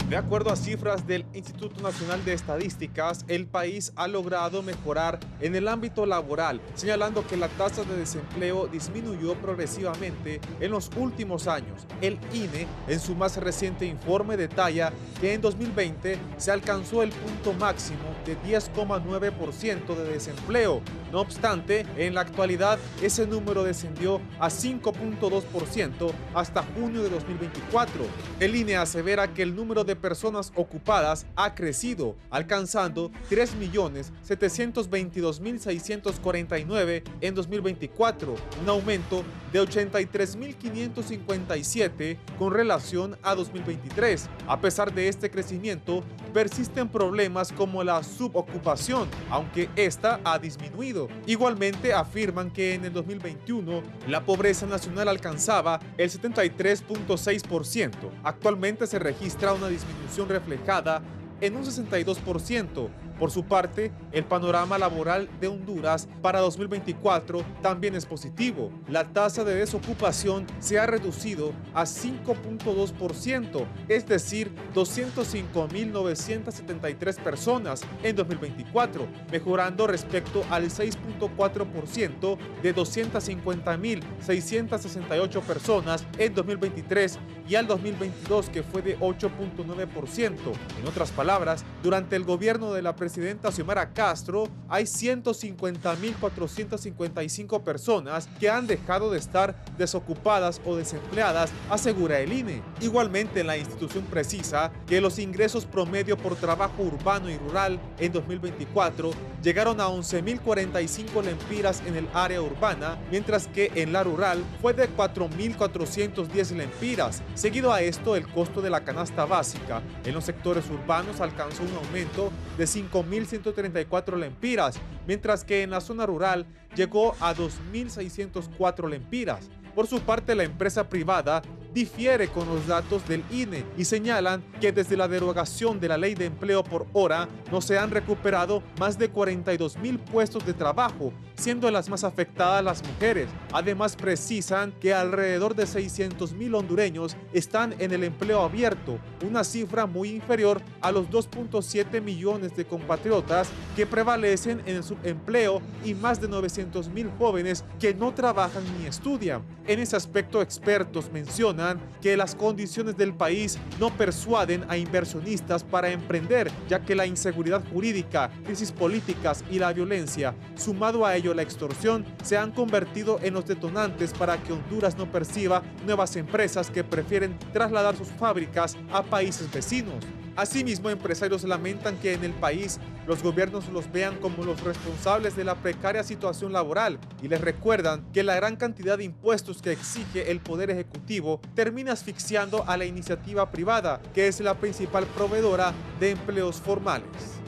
De acuerdo a cifras del Instituto Nacional de Estadísticas, el país ha logrado mejorar en el ámbito laboral, señalando que la tasa de desempleo disminuyó progresivamente en los últimos años. El INE, en su más reciente informe, detalla que en 2020 se alcanzó el punto máximo de 10,9% de desempleo. No obstante, en la actualidad ese número descendió a 5,2% hasta junio de 2024. El INE asevera que el número de personas ocupadas ha crecido, alcanzando 3.722.649 en 2024, un aumento de 83.557 con relación a 2023. A pesar de este crecimiento, persisten problemas como la subocupación, aunque esta ha disminuido. Igualmente afirman que en el 2021 la pobreza nacional alcanzaba el 73,6%. Actualmente se registra una disminución reflejada en un 62%. Por su parte, el panorama laboral de Honduras para 2024 también es positivo. La tasa de desocupación se ha reducido a 5,2%, es decir, 205.973 personas en 2024, mejorando respecto al 6,4% de 250.668 personas en 2023 y al 2022, que fue de 8,9%. En otras palabras, durante el gobierno de la presidenta Xiomara Castro, hay 150.455 personas que han dejado de estar desocupadas o desempleadas, asegura el INE. Igualmente, la institución precisa que los ingresos promedio por trabajo urbano y rural en 2024 llegaron a 11.045 lempiras en el área urbana, mientras que en la rural fue de 4.410 lempiras. Seguido a esto, el costo de la canasta básica en los sectores urbanos alcanzó un aumento de 5.134 lempiras, mientras que en la zona rural llegó a 2.604 lempiras. Por su parte, la empresa privada difiere con los datos del INE y señalan que desde la derogación de la ley de empleo por hora no se han recuperado más de 42.000 puestos de trabajo, siendo las más afectadas las mujeres. Además, precisan que alrededor de 600.000 hondureños están en el empleo abierto, una cifra muy inferior a los 2,7 millones de compatriotas que prevalecen en el subempleo y más de 900.000 jóvenes que no trabajan ni estudian. En ese aspecto, expertos mencionan que las condiciones del país no persuaden a inversionistas para emprender, ya que la inseguridad jurídica, crisis políticas y la violencia, sumado a ello la extorsión, se han convertido en los detonantes para que Honduras no perciba nuevas empresas que prefieren trasladar sus fábricas a países vecinos. Asimismo, empresarios lamentan que en el país los gobiernos los vean como los responsables de la precaria situación laboral y les recuerdan que la gran cantidad de impuestos que exige el Poder Ejecutivo termina asfixiando a la iniciativa privada, que es la principal proveedora de empleos formales.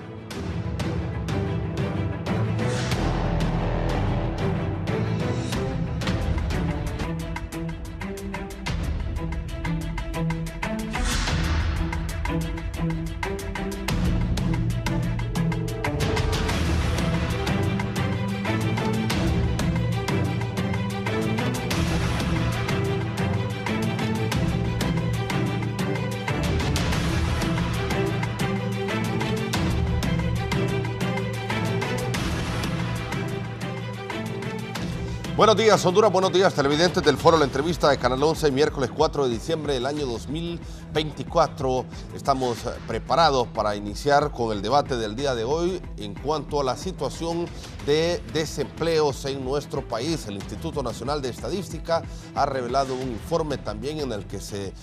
Buenos días, Honduras. Buenos días, televidentes del Foro La Entrevista de Canal 11, miércoles 4 de diciembre del año 2024. Estamos preparados para iniciar con el debate del día de hoy en cuanto a la situación de desempleos en nuestro país. El Instituto Nacional de Estadística ha revelado un informe también en el que se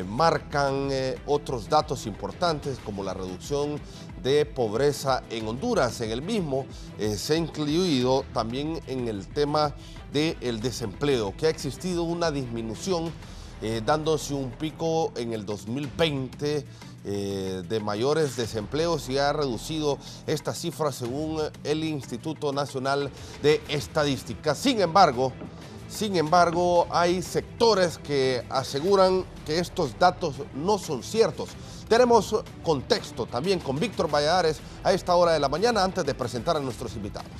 marcan otros datos importantes como la reducción de pobreza en Honduras. En el mismo se ha incluido también en el tema del desempleo, que ha existido una disminución dándose un pico en el 2020 de mayores desempleos y ha reducido esta cifra según el Instituto Nacional de Estadística. Sin embargo, hay sectores que aseguran que estos datos no son ciertos. Tenemos contexto también con Víctor Valladares a esta hora de la mañana antes de presentar a nuestros invitados.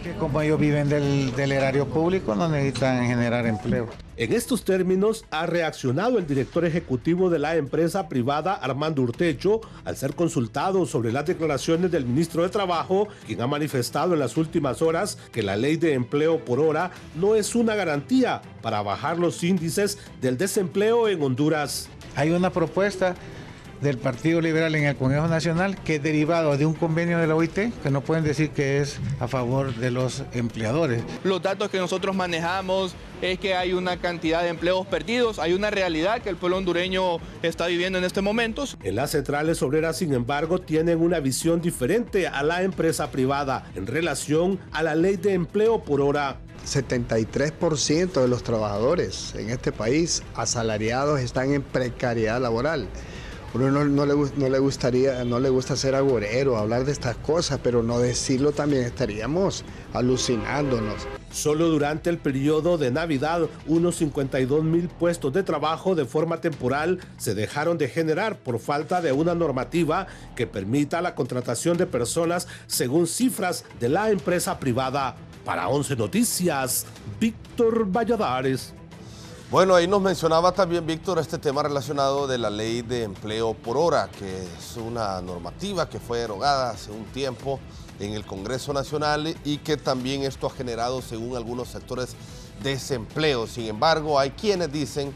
Que como ellos viven del erario público, no necesitan generar empleo. En estos términos ha reaccionado el director ejecutivo de la empresa privada Armando Urtecho al ser consultado sobre las declaraciones del ministro de Trabajo, quien ha manifestado en las últimas horas que la ley de empleo por hora no es una garantía para bajar los índices del desempleo en Honduras. Hay una propuesta del Partido Liberal en el Congreso Nacional que es derivado de un convenio de la OIT, que no pueden decir que es a favor de los empleadores. Los datos que nosotros manejamos es que hay una cantidad de empleos perdidos, hay una realidad que el pueblo hondureño está viviendo en estos momentos. En las centrales obreras, sin embargo, tienen una visión diferente a la empresa privada en relación a la ley de empleo por hora. 73% de los trabajadores en este país asalariados están en precariedad laboral. Uno no le gusta ser agorero, hablar de estas cosas, pero no decirlo también estaríamos alucinándonos. Solo durante el periodo de Navidad, unos 52,000 puestos de trabajo de forma temporal se dejaron de generar por falta de una normativa que permita la contratación de personas según cifras de la empresa privada. Para 11 Noticias, Víctor Valladares. Bueno, ahí nos mencionaba también, Víctor, este tema relacionado de la ley de empleo por hora, que es una normativa que fue derogada hace un tiempo en el Congreso Nacional y que también esto ha generado, según algunos sectores, desempleo. Sin embargo, hay quienes dicen,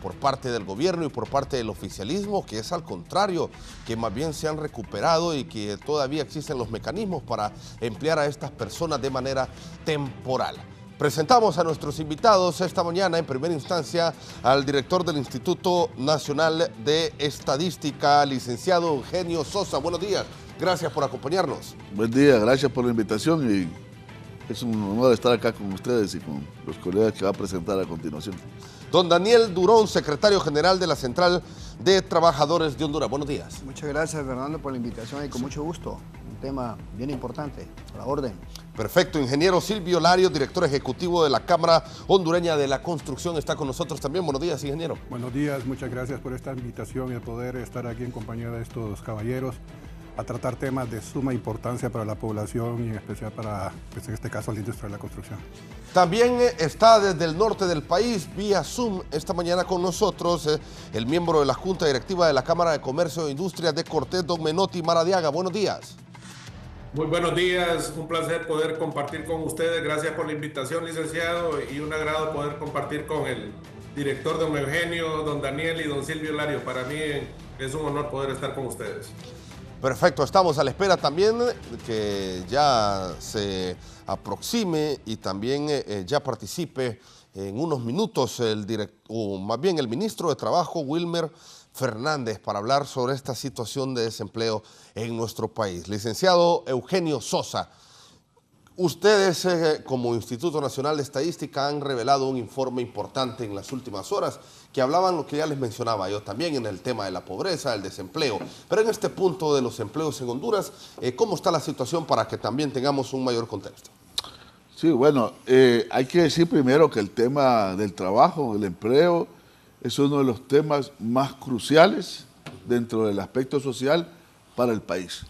por parte del gobierno y por parte del oficialismo, que es al contrario, que más bien se han recuperado y que todavía existen los mecanismos para emplear a estas personas de manera temporal. Presentamos a nuestros invitados esta mañana, en primera instancia, al director del Instituto Nacional de Estadística, licenciado Eugenio Sosa. Buenos días, gracias por acompañarnos. Buen día, gracias por la invitación y es un honor estar acá con ustedes y con los colegas que va a presentar a continuación. Don Daniel Durón, secretario general de la Central de Trabajadores de Honduras. Buenos días. Muchas gracias, Fernando, por la invitación y con mucho gusto. Un tema bien importante, a la orden. Perfecto. Ingeniero Silvio Larios, director ejecutivo de la Cámara Hondureña de la Construcción, está con nosotros también. Buenos días, ingeniero. Buenos días, muchas gracias por esta invitación y el poder estar aquí en compañía de estos caballeros a tratar temas de suma importancia para la población y en especial para, pues en este caso, la industria de la construcción. También está desde el norte del país, vía Zoom, esta mañana con nosotros, el miembro de la Junta Directiva de la Cámara de Comercio e Industria de Cortés, don Menotti Maradiaga. Buenos días. Muy buenos días, un placer poder compartir con ustedes. Gracias por la invitación, licenciado, y un agrado poder compartir con el director don Eugenio, don Daniel y don Silvio Lario. Para mí es un honor poder estar con ustedes. Perfecto, estamos a la espera también que ya se aproxime y también ya participe en unos minutos el ministro de Trabajo, Wilmer Fernández, para hablar sobre esta situación de desempleo en nuestro país. Licenciado Eugenio Sosa, ustedes como Instituto Nacional de Estadística han revelado un informe importante en las últimas horas que hablaban lo que ya les mencionaba yo también en el tema de la pobreza, el desempleo. Pero en este punto de los empleos en Honduras, ¿cómo está la situación para que también tengamos un mayor contexto? Sí, bueno, hay que decir primero que el tema del trabajo, el empleo, es uno de los temas más cruciales dentro del aspecto social para el país,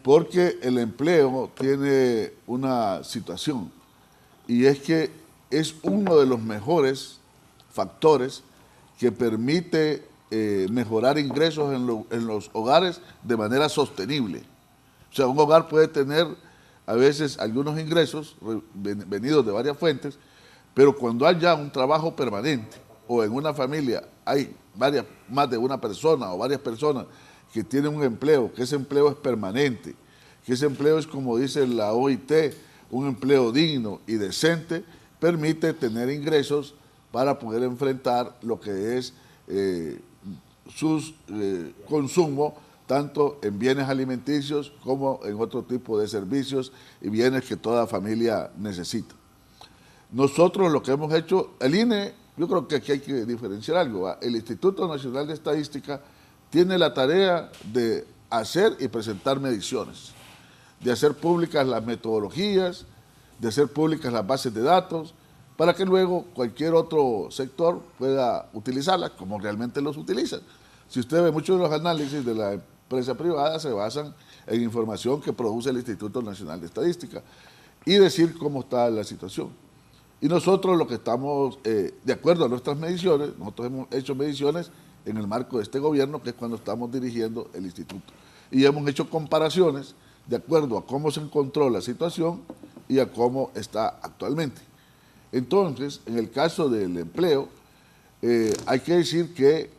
porque el empleo tiene una situación y es que es uno de los mejores factores que permite mejorar ingresos en los hogares de manera sostenible. O sea, un hogar puede tener a veces algunos ingresos venidos de varias fuentes, pero cuando hay ya un trabajo permanente o en una familia hay más de una persona o varias personas que tienen un empleo, que ese empleo es permanente, que ese empleo es, como dice la OIT, un empleo digno y decente, permite tener ingresos para poder enfrentar lo que es su consumo, tanto en bienes alimenticios como en otro tipo de servicios y bienes que toda familia necesita. Nosotros lo que hemos hecho, el INE, yo creo que aquí hay que diferenciar algo, ¿va? El Instituto Nacional de Estadística tiene la tarea de hacer y presentar mediciones, de hacer públicas las metodologías, de hacer públicas las bases de datos, para que luego cualquier otro sector pueda utilizarlas como realmente los utilizan. Si usted ve, muchos de los análisis de la empresa privada se basan en información que produce el Instituto Nacional de Estadística y decir cómo está la situación. Y nosotros lo que estamos, de acuerdo a nuestras mediciones, nosotros hemos hecho mediciones en el marco de este gobierno, que es cuando estamos dirigiendo el instituto. Y hemos hecho comparaciones de acuerdo a cómo se encontró la situación y a cómo está actualmente. Entonces, en el caso del empleo, hay que decir que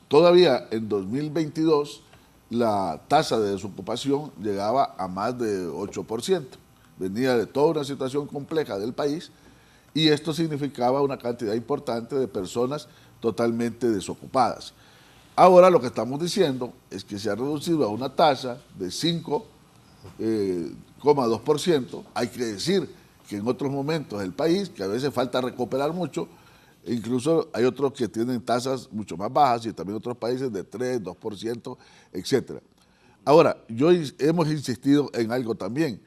todavía en 2022 la tasa de desocupación llegaba a más de 8%. Venía de toda una situación compleja del país y esto significaba una cantidad importante de personas totalmente desocupadas. Ahora lo que estamos diciendo es que se ha reducido a una tasa de 5,2%. Hay que decir que en otros momentos del país, que a veces falta recuperar mucho, incluso hay otros que tienen tasas mucho más bajas y también otros países de 3, 2%, etc. Ahora, hemos insistido en algo también,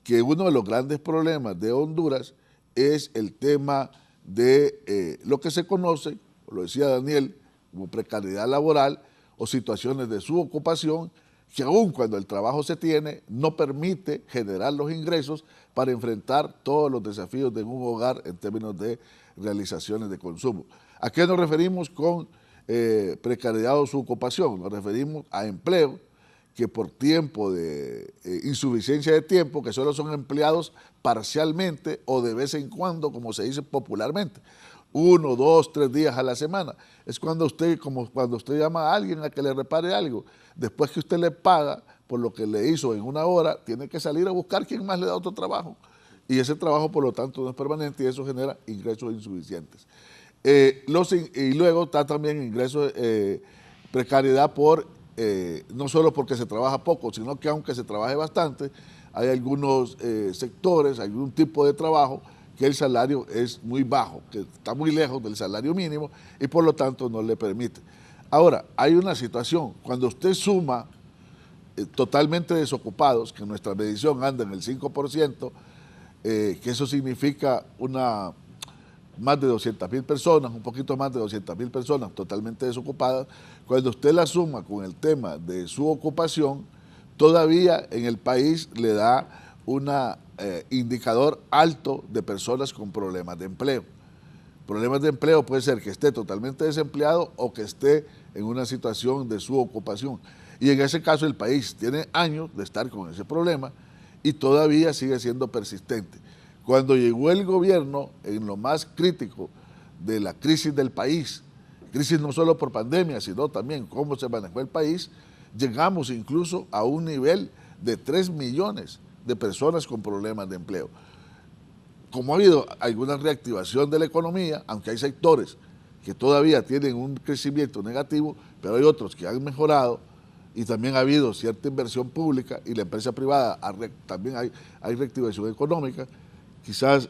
que uno de los grandes problemas de Honduras es el tema de lo que se conoce, lo decía Daniel, como precariedad laboral o situaciones de subocupación, que aun cuando el trabajo se tiene, no permite generar los ingresos para enfrentar todos los desafíos de un hogar en términos de realizaciones de consumo. ¿A qué nos referimos con precariedad o subocupación? Nos referimos a empleo que por tiempo de insuficiencia de tiempo, que solo son empleados parcialmente o de vez en cuando, como se dice popularmente, 1, 2, 3 días a la semana. Es cuando usted llama a alguien a que le repare algo. Después que usted le paga por lo que le hizo en una hora, tiene que salir a buscar quién más le da otro trabajo. Y ese trabajo, por lo tanto, no es permanente y eso genera ingresos insuficientes. Y luego está también ingresos, precariedad no solo porque se trabaja poco, sino que aunque se trabaje bastante, hay algunos sectores, algún tipo de trabajo que el salario es muy bajo, que está muy lejos del salario mínimo y por lo tanto no le permite. Ahora, hay una situación, cuando usted suma totalmente desocupados, que nuestra medición anda en el 5%, que eso significa más de 200.000 personas, un poquito más de 200.000 personas totalmente desocupadas, cuando usted la suma con el tema de su ocupación, todavía en el país le da un indicador alto de personas con problemas de empleo. Problemas de empleo puede ser que esté totalmente desempleado o que esté en una situación de subocupación. Y en ese caso el país tiene años de estar con ese problema y todavía sigue siendo persistente. Cuando llegó el gobierno en lo más crítico de la crisis del país, crisis no solo por pandemia, sino también cómo se manejó el país, llegamos incluso a un nivel de 3 millones de personas con problemas de empleo. Como ha habido alguna reactivación de la economía, aunque hay sectores que todavía tienen un crecimiento negativo, pero hay otros que han mejorado y también ha habido cierta inversión pública y la empresa privada también hay reactivación económica. Quizás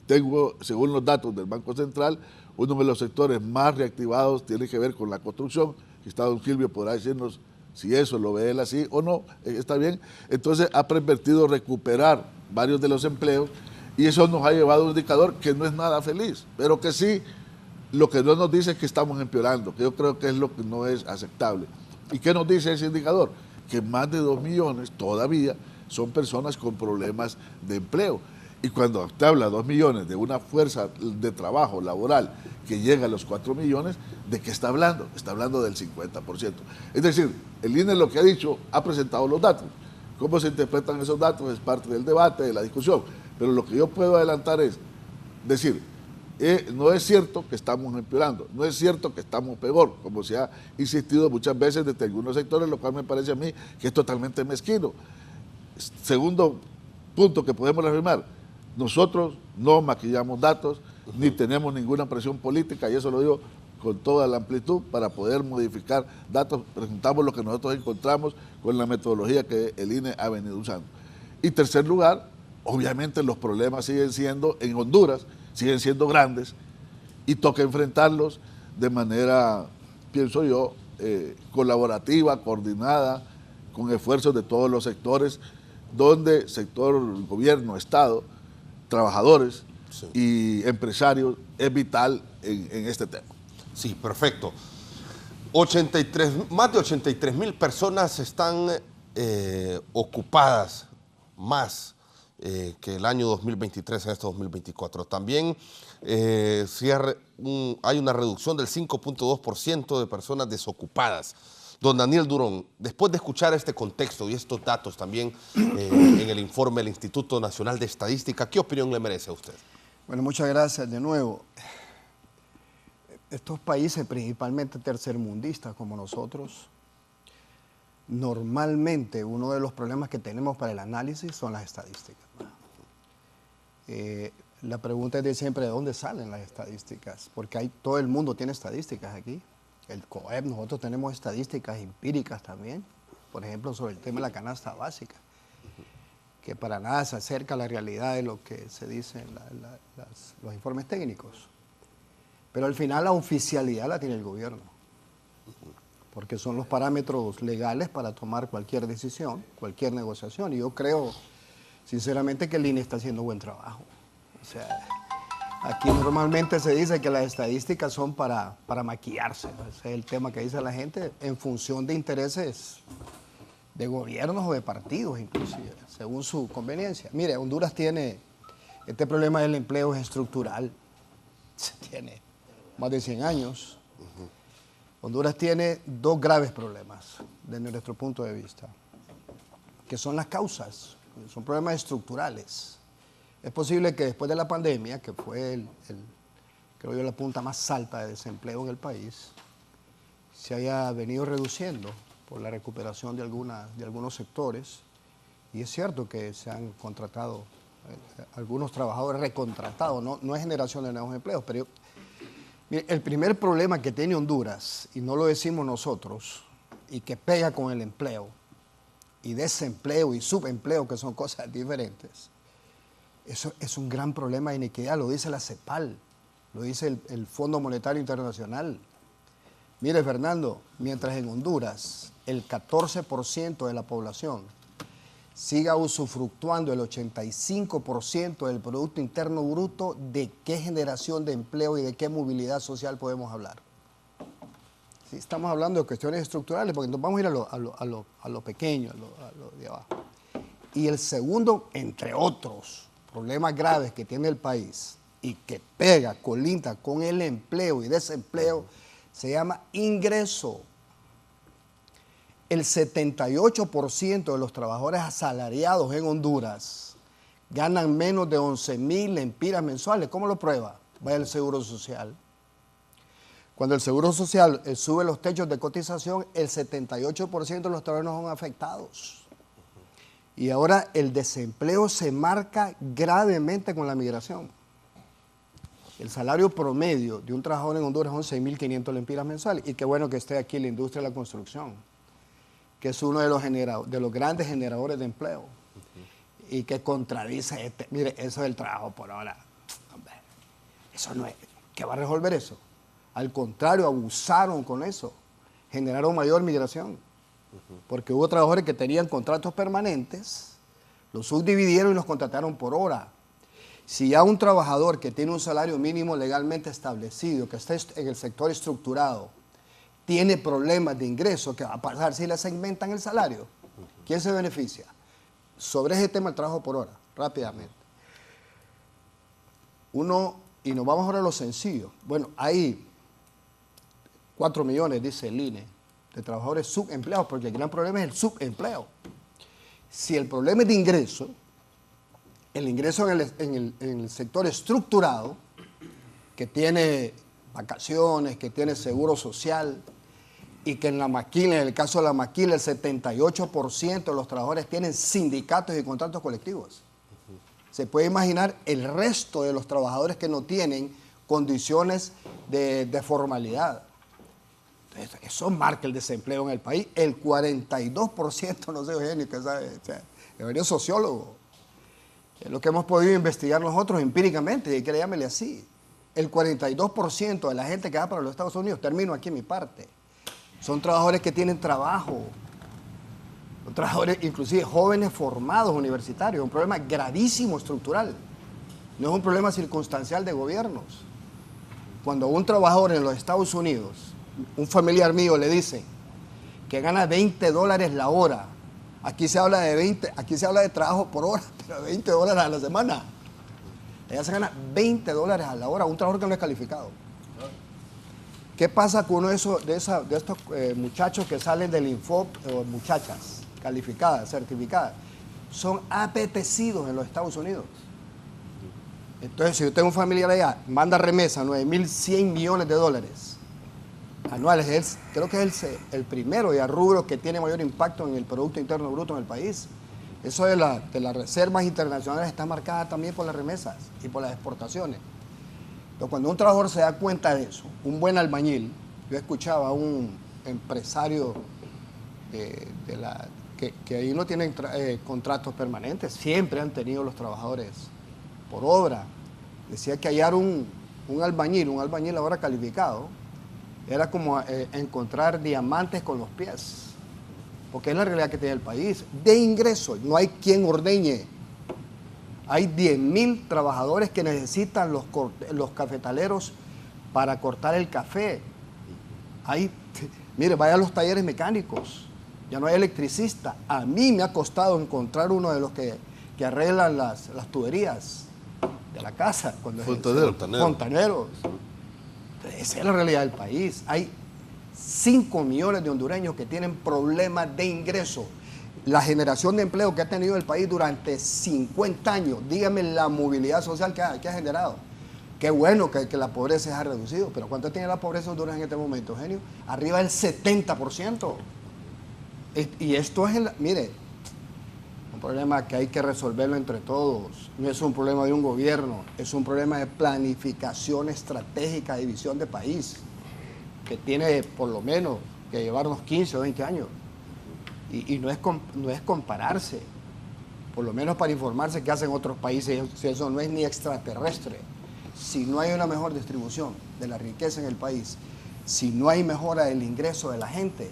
según los datos del Banco Central, uno de los sectores más reactivados tiene que ver con la construcción. Quizás don Silvio podrá decirnos si eso lo ve él así o no, está bien. Entonces ha permitido recuperar varios de los empleos y eso nos ha llevado a un indicador que no es nada feliz, pero que sí, lo que no nos dice es que estamos empeorando, que yo creo que es lo que no es aceptable. ¿Y qué nos dice ese indicador? Que más de 2 millones todavía son personas con problemas de empleo. Y cuando usted habla de 2 millones de una fuerza de trabajo laboral que llega a los 4 millones, ¿de qué está hablando? Está hablando del 50%. Es decir, el INE lo que ha dicho, ha presentado los datos. ¿Cómo se interpretan esos datos? Es parte del debate, de la discusión. Pero lo que yo puedo adelantar es decir, no es cierto que estamos empeorando, no es cierto que estamos peor, como se ha insistido muchas veces desde algunos sectores, lo cual me parece a mí que es totalmente mezquino. Segundo punto que podemos afirmar, nosotros no maquillamos datos, ni tenemos ninguna presión política, y eso lo digo con toda la amplitud, para poder modificar datos, presentamos lo que nosotros encontramos con la metodología que el INE ha venido usando. Y tercer lugar, obviamente los problemas siguen siendo, en Honduras, siguen siendo grandes, y toca enfrentarlos de manera, pienso yo, colaborativa, coordinada, con esfuerzos de todos los sectores, donde sector, gobierno, Estado, trabajadores y empresarios es vital en este tema. Sí, perfecto. Más de 83,000 personas están ocupadas más que el año 2023 en este 2024. También hay una reducción del 5.2% de personas desocupadas. Don Daniel Durón, después de escuchar este contexto y estos datos también en el informe del Instituto Nacional de Estadística, ¿qué opinión le merece a usted? Bueno, muchas gracias de nuevo. Estos países, principalmente tercermundistas como nosotros, normalmente uno de los problemas que tenemos para el análisis son las estadísticas. La pregunta es de siempre, ¿de dónde salen las estadísticas? Porque todo el mundo tiene estadísticas aquí. El COEP, nosotros tenemos estadísticas empíricas también, por ejemplo, sobre el tema de la canasta básica, que para nada se acerca a la realidad de lo que se dice en los informes técnicos. Pero al final la oficialidad la tiene el gobierno, porque son los parámetros legales para tomar cualquier decisión, cualquier negociación. Y yo creo, sinceramente, que el INE está haciendo buen trabajo. O sea, aquí normalmente se dice que las estadísticas son para maquillarse, ¿no? Ese es el tema que dice la gente en función de intereses de gobiernos o de partidos, inclusive, según su conveniencia. Mire, Honduras tiene, este problema del empleo es estructural, tiene más de 100 años. Honduras tiene dos graves problemas, desde nuestro punto de vista, que son las causas, son problemas estructurales. Es posible que después de la pandemia, que fue creo yo, la punta más alta de desempleo en el país, se haya venido reduciendo por la recuperación de algunos sectores. Y es cierto que se han contratado algunos trabajadores recontratados, no es generación de nuevos empleos, pero mire, el primer problema que tiene Honduras, y no lo decimos nosotros, y que pega con el empleo, y desempleo y subempleo, que son cosas diferentes, eso es un gran problema de inequidad, lo dice la CEPAL, lo dice el Fondo Monetario Internacional. Mire, Fernando, mientras en Honduras el 14% de la población siga usufructuando el 85% del Producto Interno Bruto, ¿de qué generación de empleo y de qué movilidad social podemos hablar? Sí, estamos hablando de cuestiones estructurales, porque nos vamos a ir a lo pequeño, a lo de abajo. Y el segundo, entre otros problemas graves que tiene el país y que pega, colinda con el empleo y desempleo, se llama ingreso. El 78% de los trabajadores asalariados en Honduras ganan menos de 11,000 lempiras mensuales. ¿Cómo lo prueba? Vaya al Seguro Social. Cuando el Seguro Social sube los techos de cotización, el 78% de los trabajadores no son afectados. Y ahora el desempleo se marca gravemente con la migración. El salario promedio de un trabajador en Honduras son 6,500 lempiras mensuales. Y qué bueno que esté aquí la industria de la construcción, que es uno de los grandes generadores de empleo, y que contradice mire, eso del trabajo por hora. Hombre, eso no es, ¿qué va a resolver eso? Al contrario, abusaron con eso, generaron mayor migración, porque hubo trabajadores que tenían contratos permanentes, los subdividieron y los contrataron por hora. Si ya un trabajador que tiene un salario mínimo legalmente establecido, que está en el sector estructurado, tiene problemas de ingreso, ¿qué va a pasar si le segmentan el salario? ¿Quién se beneficia? Sobre ese tema el trabajo por hora, rápidamente. y nos vamos ahora a lo sencillo. Bueno, hay 4 millones, dice el INE, de trabajadores subempleados, porque el gran problema es el subempleo. Si el problema es de ingreso, el ingreso en el sector estructurado, que tiene vacaciones, que tiene seguro social, y que en la maquila, en el caso de la maquila, el 78% de los trabajadores tienen sindicatos y contratos colectivos. Se puede imaginar el resto de los trabajadores que no tienen condiciones de formalidad. Entonces, eso marca el desempleo en el país. El 42%, no sé, Eugenio, que sabe, o sea, debería ser sociólogo. Es lo que hemos podido investigar nosotros empíricamente, y que le llámele así. El 42% de la gente que va para los Estados Unidos, termino aquí mi parte, son trabajadores que tienen trabajo. Son trabajadores, inclusive jóvenes formados universitarios, un problema gravísimo estructural. No es un problema circunstancial de gobiernos. Cuando un trabajador en los Estados Unidos, un familiar mío le dice que gana $20 la hora, aquí se habla de trabajo por hora, pero $20 a la semana. Allá se gana $20 a la hora, un trabajador que no es calificado. ¿Qué pasa con uno de estos muchachos que salen del Infop, o muchachas calificadas, certificadas? Son apetecidos en los Estados Unidos. Entonces, si yo tengo un familiar allá, manda remesa, $9.100 millones anuales, creo que es el primero ya rubro que tiene mayor impacto en el Producto Interno Bruto en el país. Eso de las reservas internacionales está marcada también por las remesas y por las exportaciones. Pero cuando un trabajador se da cuenta de eso, un buen albañil, yo escuchaba a un empresario que ahí no tienen contratos permanentes, siempre han tenido los trabajadores por obra. Decía que hallar un albañil ahora calificado, era como encontrar diamantes con los pies, porque es la realidad que tiene el país. De ingreso, no hay quien ordeñe. Hay 10.000 trabajadores que necesitan los cafetaleros para cortar el café. Mire, vaya a los talleres mecánicos, ya no hay electricista. A mí me ha costado encontrar uno de los que arreglan las tuberías de la casa. Fontaneros. Esa es la realidad del país. Hay 5 millones de hondureños que tienen problemas de ingreso. La generación de empleo que ha tenido el país durante 50 años, dígame la movilidad social que ha generado. Qué bueno que la pobreza se ha reducido, pero ¿cuánto tiene la pobreza en Honduras en este momento, Eugenio? Arriba del 70%. Y esto es, mire, un problema que hay que resolverlo entre todos. No es un problema de un gobierno, es un problema de planificación estratégica de visión de país, que tiene por lo menos que llevarnos 15 o 20 años. Y no es compararse, por lo menos para informarse qué hacen otros países, si eso no es ni extraterrestre. Si no hay una mejor distribución de la riqueza en el país, si no hay mejora del ingreso de la gente,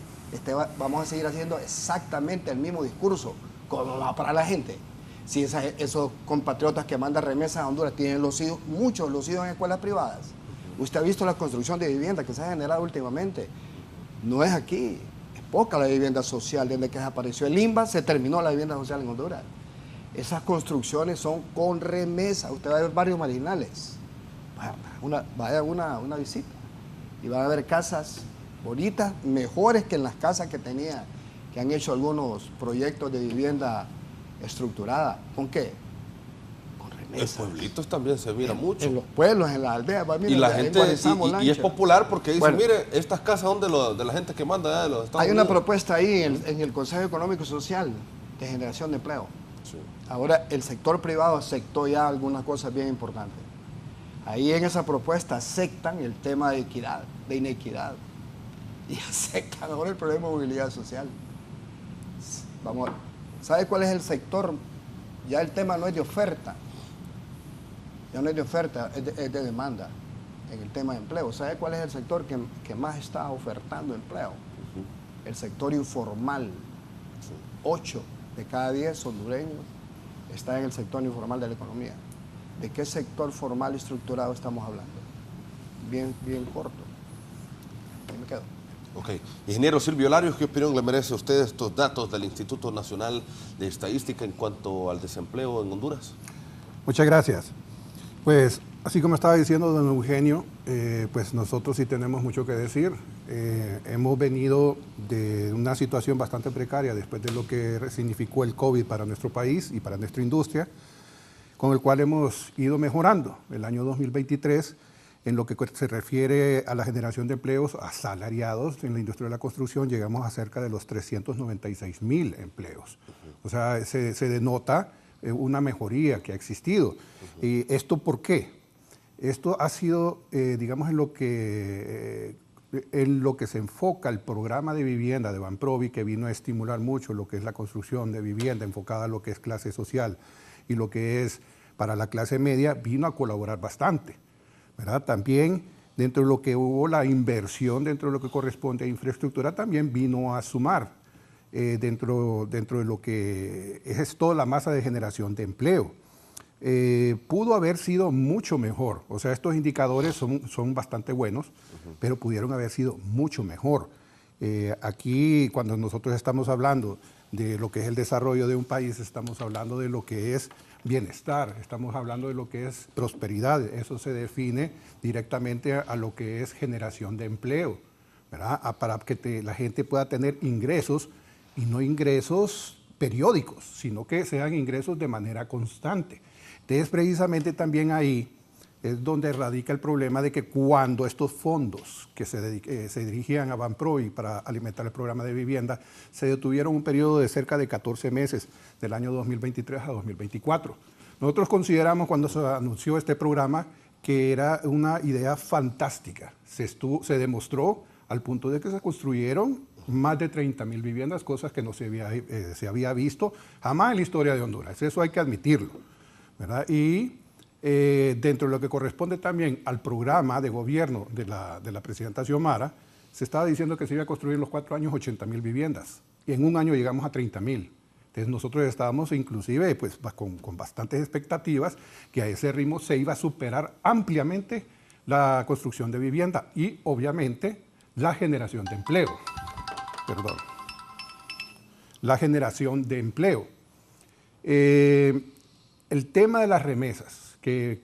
vamos a seguir haciendo exactamente el mismo discurso. ¿Cómo va para la gente? Si esos compatriotas que mandan remesas a Honduras tienen muchos los hijos en escuelas privadas. Usted ha visto la construcción de vivienda que se ha generado últimamente. No es aquí. Poca la vivienda social. Desde que desapareció el INBA se terminó la vivienda social en Honduras. Esas construcciones son con remesa. Usted va a ver barrios marginales. Vaya una visita y va a ver casas bonitas, mejores que en las casas que han hecho algunos proyectos de vivienda estructurada. ¿Con qué? Con remesas. En pueblitos también se mira mucho. En los pueblos, en las aldeas. Y la gente, y es popular porque dice, bueno, mire, estas casas son de la gente que manda de los Estados Unidos. Hay una propuesta ahí en el Consejo Económico y Social de generación de empleo. Sí. Ahora el sector privado aceptó ya algunas cosas bien importantes. Ahí en esa propuesta aceptan el tema de equidad, de inequidad. Y aceptan ahora el problema de movilidad social. ¿Sabe cuál es el sector? Ya el tema no es de oferta. Ya no es de oferta, es de demanda en el tema de empleo. ¿Sabe cuál es el sector que más está ofertando empleo? El sector informal. 8 de cada 10 hondureños están en el sector informal de la economía. ¿De qué sector formal y estructurado estamos hablando? Bien corto. Ahí me quedo. Ok. Ingeniero Silvio Larios, ¿qué opinión le merece a usted estos datos del Instituto Nacional de Estadística en cuanto al desempleo en Honduras? Muchas gracias. Pues Así como estaba diciendo don Eugenio, pues nosotros sí tenemos mucho que decir. Hemos venido de una situación bastante precaria después de lo que significó el COVID para nuestro país y para nuestra industria, con el cual hemos ido mejorando. El año 2023, en lo que se refiere a la generación de empleos asalariados en la industria de la construcción, llegamos a cerca de los 396,000 empleos. O sea, se denota una mejoría que ha existido. ¿Y esto por qué? Esto ha sido, digamos, en lo que se enfoca el programa de vivienda de Banprovi, que vino a estimular mucho lo que es la construcción de vivienda enfocada a lo que es clase social y lo que es para la clase media, vino a colaborar bastante, ¿verdad? También dentro de lo que hubo la inversión, dentro de lo que corresponde a infraestructura, también vino a sumar dentro de lo que es toda la masa de generación de empleo. Pudo haber sido mucho mejor, o sea, estos indicadores son bastante buenos, pero pudieron haber sido mucho mejor. Aquí, cuando nosotros estamos hablando de lo que es el desarrollo de un país, estamos hablando de lo que es bienestar, estamos hablando de lo que es prosperidad. Eso se define directamente a lo que es generación de empleo, ¿verdad? Para que la gente pueda tener ingresos, y no ingresos periódicos, sino que sean ingresos de manera constante. Entonces, precisamente también ahí es donde radica el problema de que cuando estos fondos que se dirigían a Banprovi para alimentar el programa de vivienda se detuvieron un periodo de cerca de 14 meses, del año 2023 a 2024. Nosotros consideramos, cuando se anunció este programa, que era una idea fantástica. Se demostró al punto de que se construyeron más de 30,000 viviendas, cosas que no se había visto jamás en la historia de Honduras. Eso hay que admitirlo, ¿verdad? Y dentro de lo que corresponde también al programa de gobierno de la presidenta Xiomara, se estaba diciendo que se iba a construir en los 4 años 80,000 viviendas. Y en un año llegamos a 30,000. Entonces nosotros estábamos inclusive pues, con bastantes expectativas que a ese ritmo se iba a superar ampliamente la construcción de vivienda y obviamente la generación de empleo. Perdón. La generación de empleo. El tema de las remesas, que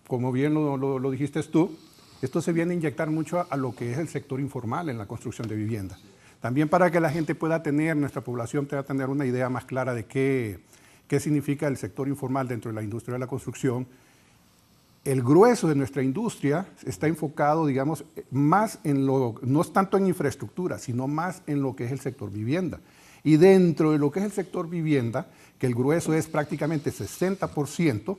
como bien lo dijiste tú, esto se viene a inyectar mucho a lo que es el sector informal en la construcción de vivienda. También para que la gente pueda tener, nuestra población pueda tener una idea más clara de qué significa el sector informal dentro de la industria de la construcción. El grueso de nuestra industria está enfocado, digamos, más en no es tanto en infraestructura, sino más en lo que es el sector vivienda. Y dentro de lo que es el sector vivienda, que el grueso es prácticamente 60%,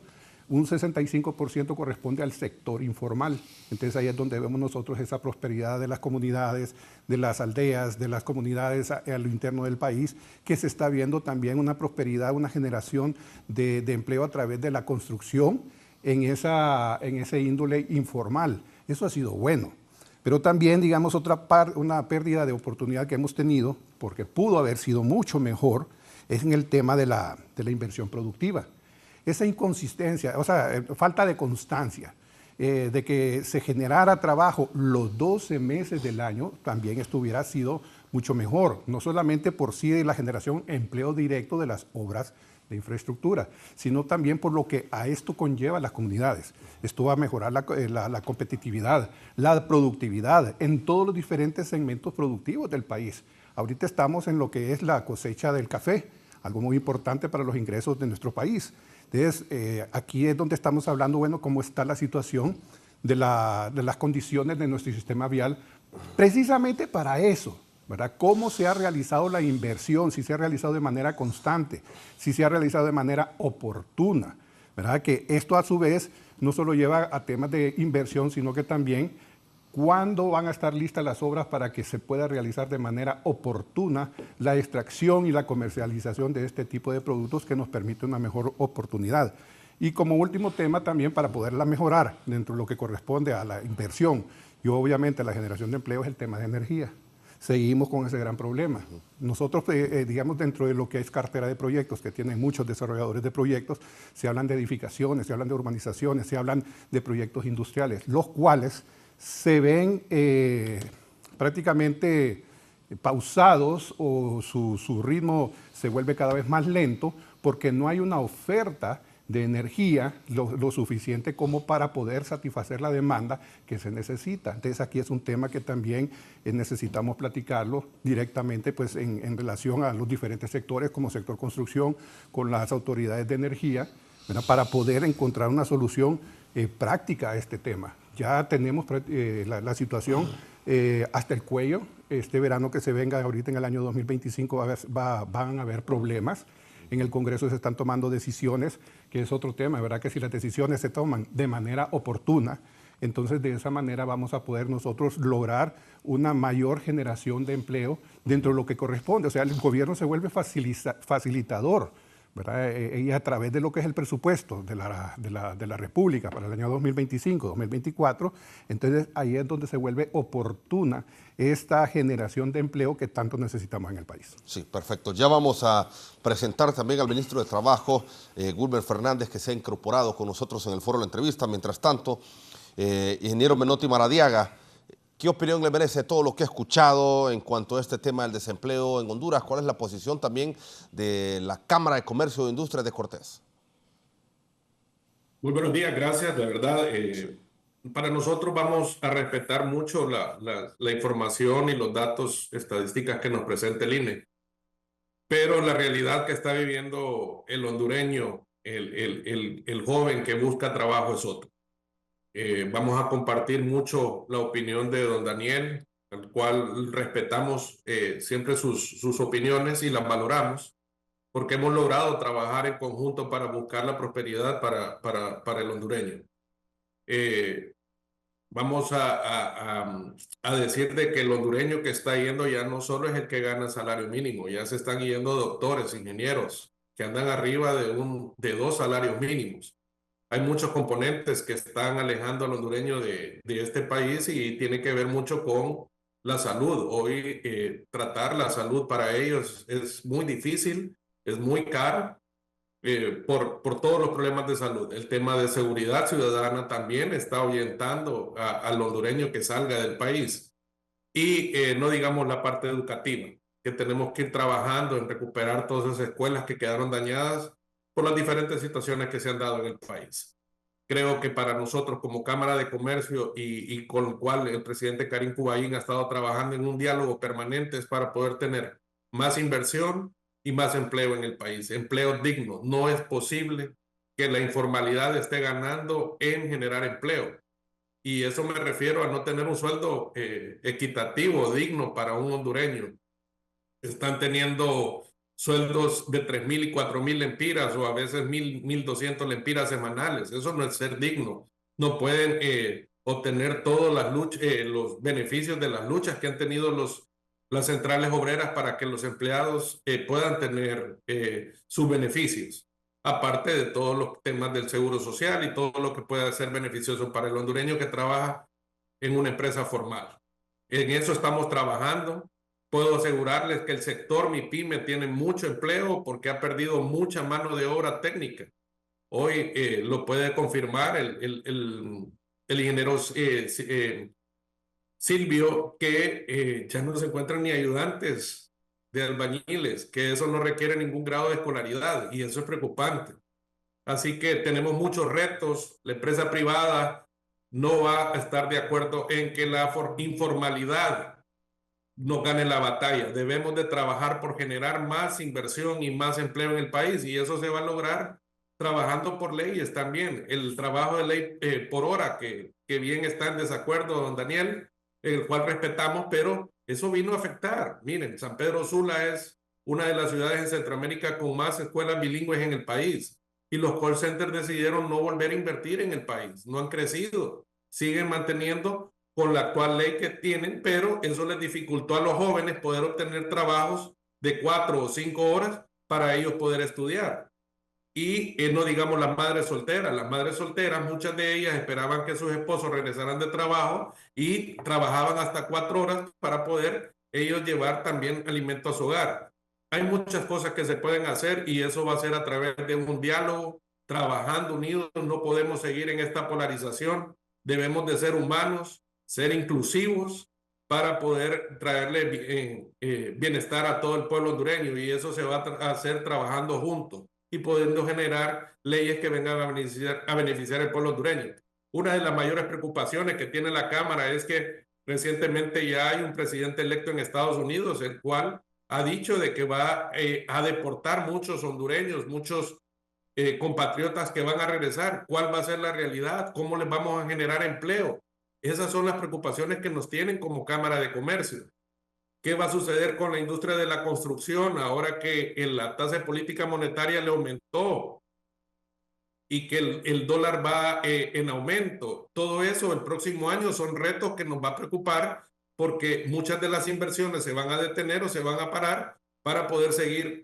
un 65% corresponde al sector informal. Entonces ahí es donde vemos nosotros esa prosperidad de las comunidades, de las aldeas, de las comunidades a lo interno del país, que se está viendo también una prosperidad, una generación de empleo a través de la construcción en ese índole informal. Eso ha sido bueno. Pero también, digamos, una pérdida de oportunidad que hemos tenido, porque pudo haber sido mucho mejor, es en el tema de la inversión productiva. Esa inconsistencia, o sea, falta de constancia, de que se generara trabajo los 12 meses del año, también esto hubiera sido mucho mejor, no solamente por sí de la generación de empleo directo de las obras de infraestructura, sino también por lo que a esto conlleva las comunidades. Esto va a mejorar la competitividad, la productividad en todos los diferentes segmentos productivos del país. Ahorita estamos en lo que es la cosecha del café, algo muy importante para los ingresos de nuestro país. Entonces, aquí es donde estamos hablando, bueno, cómo está la situación de las condiciones de nuestro sistema vial, precisamente para eso, ¿verdad? Cómo se ha realizado la inversión, si se ha realizado de manera constante, si se ha realizado de manera oportuna, ¿verdad? Que esto a su vez no solo lleva a temas de inversión, sino que también cuándo van a estar listas las obras para que se pueda realizar de manera oportuna la extracción y la comercialización de este tipo de productos que nos permite una mejor oportunidad. Y como último tema también para poderla mejorar dentro de lo que corresponde a la inversión y obviamente a la generación de empleo es el tema de energía. Seguimos con ese gran problema. Nosotros, digamos, dentro de lo que es cartera de proyectos, que tienen muchos desarrolladores de proyectos, se hablan de edificaciones, se hablan de urbanizaciones, se hablan de proyectos industriales, los cuales se ven prácticamente pausados o su ritmo se vuelve cada vez más lento porque no hay una oferta de energía lo suficiente como para poder satisfacer la demanda que se necesita. Entonces aquí es un tema que también necesitamos platicarlo directamente pues, en relación a los diferentes sectores como sector construcción, con las autoridades de energía, ¿verdad? Para poder encontrar una solución práctica a este tema. Ya tenemos la situación hasta el cuello. Este verano que se venga ahorita en el año 2025 van a haber problemas. En el Congreso se están tomando decisiones, que es otro tema, ¿verdad? Que si las decisiones se toman de manera oportuna, entonces de esa manera vamos a poder nosotros lograr una mayor generación de empleo dentro de lo que corresponde. O sea, el gobierno se vuelve facilitador, ¿verdad? Y a través de lo que es el presupuesto de la República para el año 2025-2024, entonces ahí es donde se vuelve oportuna esta generación de empleo que tanto necesitamos en el país. Sí, perfecto. Ya vamos a presentar también al ministro de Trabajo, Wilmer Fernández, que se ha incorporado con nosotros en el foro de la entrevista. Mientras tanto, ingeniero Menotti Maradiaga, ¿qué opinión le merece todo lo que ha escuchado en cuanto a este tema del desempleo en Honduras? ¿Cuál es la posición también de la Cámara de Comercio e Industria de Cortés? Muy buenos días, gracias. De verdad, para nosotros vamos a respetar mucho la información y los datos, estadísticas que nos presenta el INE. Pero la realidad que está viviendo el hondureño, el joven que busca trabajo es otra. Vamos a compartir mucho la opinión de don Daniel, al cual respetamos siempre sus opiniones y las valoramos, porque hemos logrado trabajar en conjunto para buscar la prosperidad para el hondureño. Vamos a decir de que el hondureño que está yendo ya no solo es el que gana salario mínimo, ya se están yendo doctores, ingenieros, que andan arriba de 2 salarios mínimos. Hay muchos componentes que están alejando al hondureño de este país y tiene que ver mucho con la salud. Hoy tratar la salud para ellos es muy difícil, es muy caro por todos los problemas de salud. El tema de seguridad ciudadana también está ahuyentando al hondureño que salga del país. Y no digamos la parte educativa, que tenemos que ir trabajando en recuperar todas esas escuelas que quedaron dañadas por las diferentes situaciones que se han dado en el país. Creo que para nosotros como Cámara de Comercio y con lo cual el presidente Karim Kubain ha estado trabajando en un diálogo permanente es para poder tener más inversión y más empleo en el país, empleo digno. No es posible que la informalidad esté ganando en generar empleo. Y eso me refiero a no tener un sueldo equitativo, digno para un hondureño. Están teniendo sueldos de 3,000 y 4,000 lempiras o a veces 1,200 lempiras semanales. Eso no es ser digno. No pueden obtener todos los beneficios de las luchas que han tenido las centrales obreras para que los empleados puedan tener sus beneficios. Aparte de todos los temas del seguro social y todo lo que pueda ser beneficioso para el hondureño que trabaja en una empresa formal. En eso estamos trabajando. Puedo asegurarles que el sector MIPYME tiene mucho empleo porque ha perdido mucha mano de obra técnica. Hoy lo puede confirmar el ingeniero Silvio, que ya no se encuentran ni ayudantes de albañiles, que eso no requiere ningún grado de escolaridad y eso es preocupante. Así que tenemos muchos retos. La empresa privada no va a estar de acuerdo en que la informalidad no gane la batalla. Debemos de trabajar por generar más inversión y más empleo en el país y eso se va a lograr trabajando por leyes también. El trabajo de ley por hora, que bien está en desacuerdo, don Daniel, el cual respetamos, pero eso vino a afectar. Miren, San Pedro Sula es una de las ciudades en Centroamérica con más escuelas bilingües en el país y los call centers decidieron no volver a invertir en el país. No han crecido, siguen manteniendo con la actual ley que tienen, pero eso les dificultó a los jóvenes poder obtener trabajos de 4 o 5 horas para ellos poder estudiar. Y no digamos las madres solteras, muchas de ellas esperaban que sus esposos regresaran de trabajo y trabajaban hasta 4 horas para poder ellos llevar también alimento a su hogar. Hay muchas cosas que se pueden hacer y eso va a ser a través de un diálogo, trabajando unidos. No podemos seguir en esta polarización. Debemos de ser humanos, ser inclusivos para poder traerle bienestar a todo el pueblo hondureño y eso se va a hacer trabajando juntos. y pudiendo generar leyes que vengan a beneficiar al pueblo hondureño. Una de las mayores preocupaciones que tiene la Cámara es que recientemente ya hay un presidente electo en Estados Unidos, el cual ha dicho de que va a deportar muchos hondureños, muchos compatriotas que van a regresar. ¿Cuál va a ser la realidad? ¿Cómo les vamos a generar empleo? Esas son las preocupaciones que nos tienen como Cámara de Comercio. ¿Qué va a suceder con la industria de la construcción ahora que la tasa de política monetaria le aumentó y que el dólar va en aumento? Todo eso el próximo año son retos que nos va a preocupar, porque muchas de las inversiones se van a detener o se van a parar para poder seguir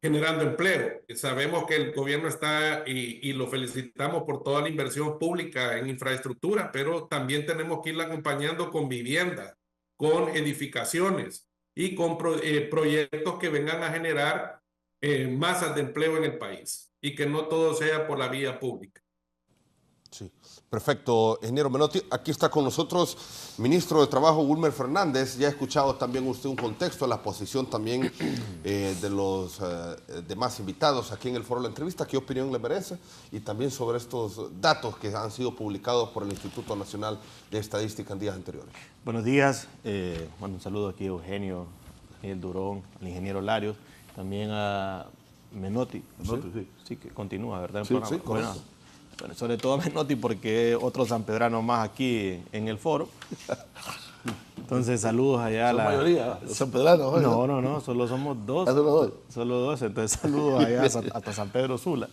generando empleo. Sabemos que el gobierno está, y lo felicitamos por toda la inversión pública en infraestructura, pero también tenemos que irla acompañando con vivienda, con edificaciones y con proyectos que vengan a generar masas de empleo en el país, y que no todo sea por la vía pública. Sí, perfecto, ingeniero Menotti. Aquí está con nosotros ministro de Trabajo Wilmer Fernández. Ya ha escuchado también usted un contexto, la posición también de los demás invitados aquí en el foro de la entrevista. ¿Qué opinión le merece? Y también sobre estos datos que han sido publicados por el Instituto Nacional de Estadística en días anteriores. Buenos días, un saludo aquí a Eugenio, Daniel Durón, al ingeniero Larios, también a Menotti. Sí, que continúa, ¿verdad? Sí, sí, bueno, sobre todo a Menotti, porque otro sanpedrano más aquí en el foro. Entonces, saludos allá a la mayoría, los sanpedranos. No, solo somos dos. Solo dos, entonces saludos allá hasta San Pedro Sula,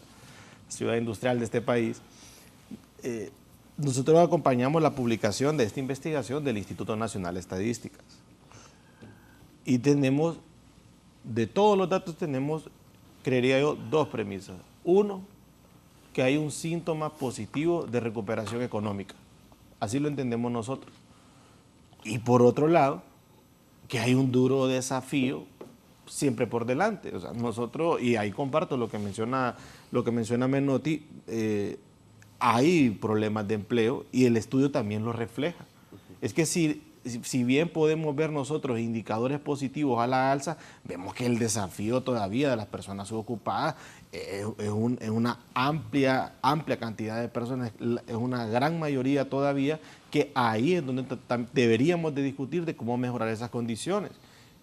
ciudad industrial de este país. Nosotros acompañamos la publicación de esta investigación del Instituto Nacional de Estadísticas. Y tenemos, de todos los datos tenemos, creería yo, dos premisas. Uno, que hay un síntoma positivo de recuperación económica. Así lo entendemos nosotros. Y por otro lado, que hay un duro desafío siempre por delante. O sea, nosotros, y ahí comparto lo que menciona Menotti, hay problemas de empleo y el estudio también lo refleja. Es que si bien podemos ver nosotros indicadores positivos a la alza, vemos que el desafío todavía de las personas subocupadas es una amplia cantidad de personas, es una gran mayoría todavía, que ahí es donde deberíamos de discutir de cómo mejorar esas condiciones.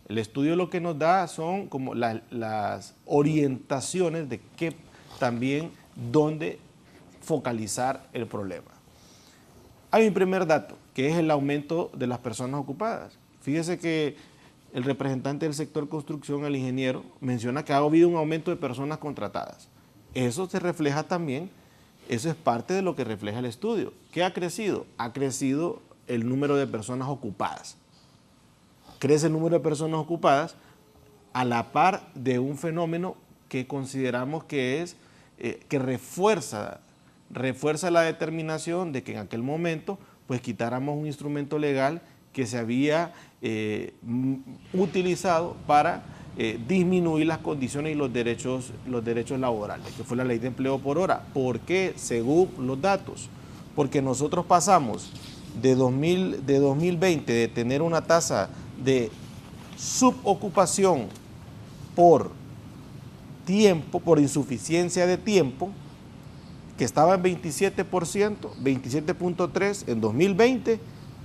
El estudio lo que nos da son como las orientaciones de qué también, dónde focalizar el problema. Hay un primer dato, que es el aumento de las personas ocupadas. Fíjese que el representante del sector construcción, el ingeniero, menciona que ha habido un aumento de personas contratadas. Eso se refleja también, eso es parte de lo que refleja el estudio. ¿Qué ha crecido? Ha crecido el número de personas ocupadas. Crece el número de personas ocupadas a la par de un fenómeno que consideramos que es, que refuerza la determinación de que en aquel momento pues quitáramos un instrumento legal que se había utilizado para disminuir las condiciones y los derechos laborales, que fue la ley de empleo por hora. ¿Por qué? Según los datos. Porque nosotros pasamos de 2020 de tener una tasa de subocupación por tiempo, por insuficiencia de tiempo, que estaba en 27%, 27.3 en 2020,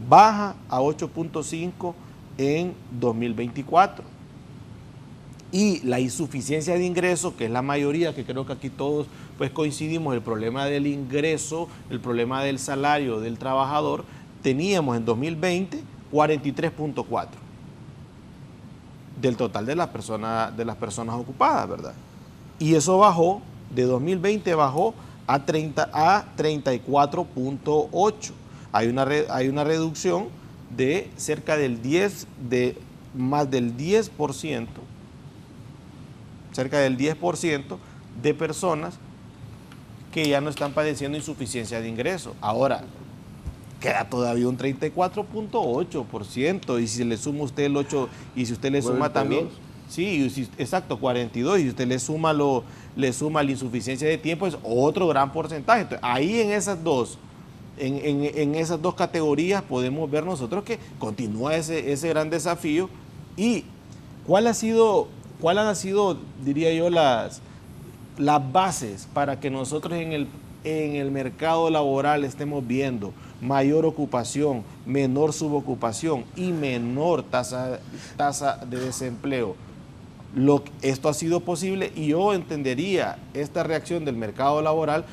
baja a 8.5 en 2024. Y la insuficiencia de ingreso, que es la mayoría, que creo que aquí todos pues coincidimos, el problema del ingreso, el problema del salario del trabajador, teníamos en 2020 43.4 del total de las personas ocupadas, ¿verdad? Y eso bajó, de 2020 bajó a 34.8. Hay una reducción de cerca del 10, de más del 10%, cerca del 10% de personas que ya no están padeciendo insuficiencia de ingresos. Ahora, queda todavía un 34.8%, y si le suma usted el 8, y si usted le suma 42. También, sí, exacto, 42, y si usted le suma la insuficiencia de tiempo, es otro gran porcentaje. Entonces, ahí en esas dos categorías podemos ver nosotros que continúa ese gran desafío. ¿Y cuál ha sido ¿cuáles han sido, diría yo, las bases para que nosotros en el mercado laboral estemos viendo mayor ocupación, menor subocupación y menor tasa de desempleo? Esto ha sido posible y yo entendería esta reacción del mercado laboral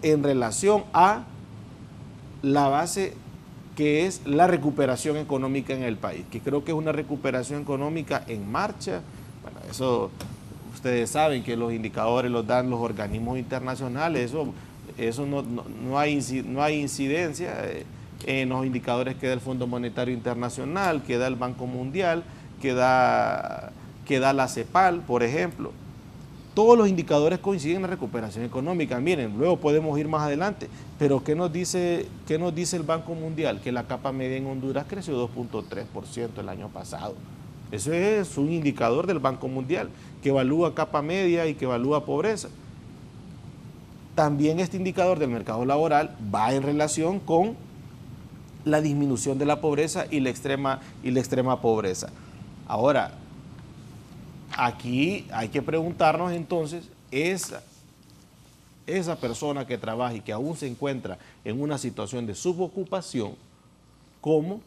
en relación a la base que es la recuperación económica en el país, que creo que es una recuperación económica en marcha. Bueno, eso ustedes saben que los indicadores los dan los organismos internacionales, eso no hay incidencia en los indicadores que da el Fondo Monetario Internacional, que da el Banco Mundial, que da la CEPAL, por ejemplo. Todos los indicadores coinciden en la recuperación económica. Miren, luego podemos ir más adelante, pero ¿qué nos dice el Banco Mundial? Que la capa media en Honduras creció 2.3% el año pasado. Eso es un indicador del Banco Mundial, que evalúa capa media y que evalúa pobreza. También este indicador del mercado laboral va en relación con la disminución de la pobreza y la extrema pobreza. Ahora, aquí hay que preguntarnos entonces, esa persona que trabaja y que aún se encuentra en una situación de subocupación, ¿cómo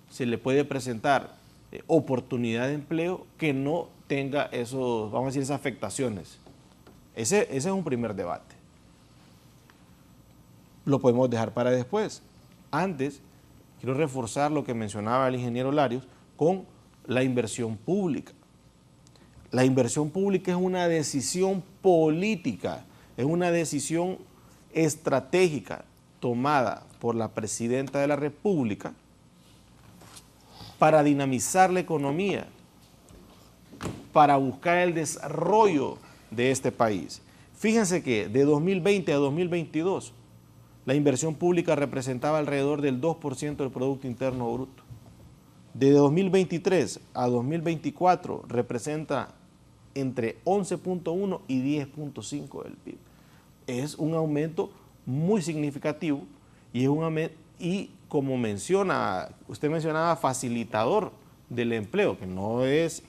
se le puede presentar oportunidad de empleo que no tenga esos, vamos a decir, esas afectaciones? Ese es un primer debate. Lo podemos dejar para después. Antes, quiero reforzar lo que mencionaba el ingeniero Larios con la inversión pública. La inversión pública es una decisión política, es una decisión estratégica tomada por la Presidenta de la República para dinamizar la economía, para buscar el desarrollo de este país. Fíjense que de 2020 a 2022, la inversión pública representaba alrededor del 2% del Producto Interno Bruto. De 2023 a 2024 representa entre 11.1 y 10.5 del PIB. Es un aumento muy significativo y como usted mencionaba facilitador del empleo, que no es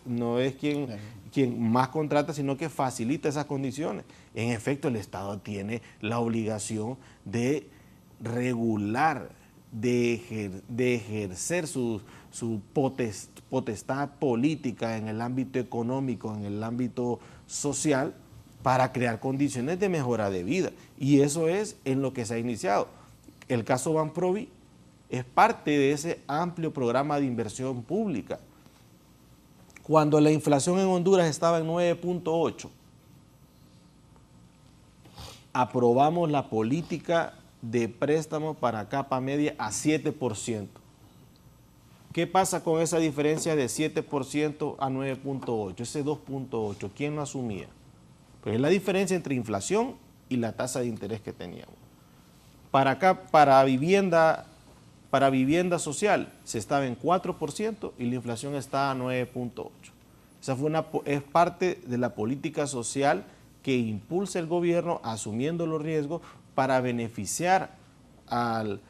quien más contrata, sino que facilita esas condiciones. En efecto, el Estado tiene la obligación de regular, de ejercer su potestad política en el ámbito económico, en el ámbito social, para crear condiciones de mejora de vida. Y eso es en lo que se ha iniciado. El caso Banprovi es parte de ese amplio programa de inversión pública. Cuando la inflación en Honduras estaba en 9.8, aprobamos la política de préstamo para capa media a 7%. ¿Qué pasa con esa diferencia de 7% a 9.8? Ese 2.8, ¿quién lo asumía? Pues es la diferencia entre inflación y la tasa de interés que teníamos. Para vivienda social se estaba en 4% y la inflación está a 9.8. Esa es parte de la política social que impulsa el gobierno asumiendo los riesgos para beneficiar al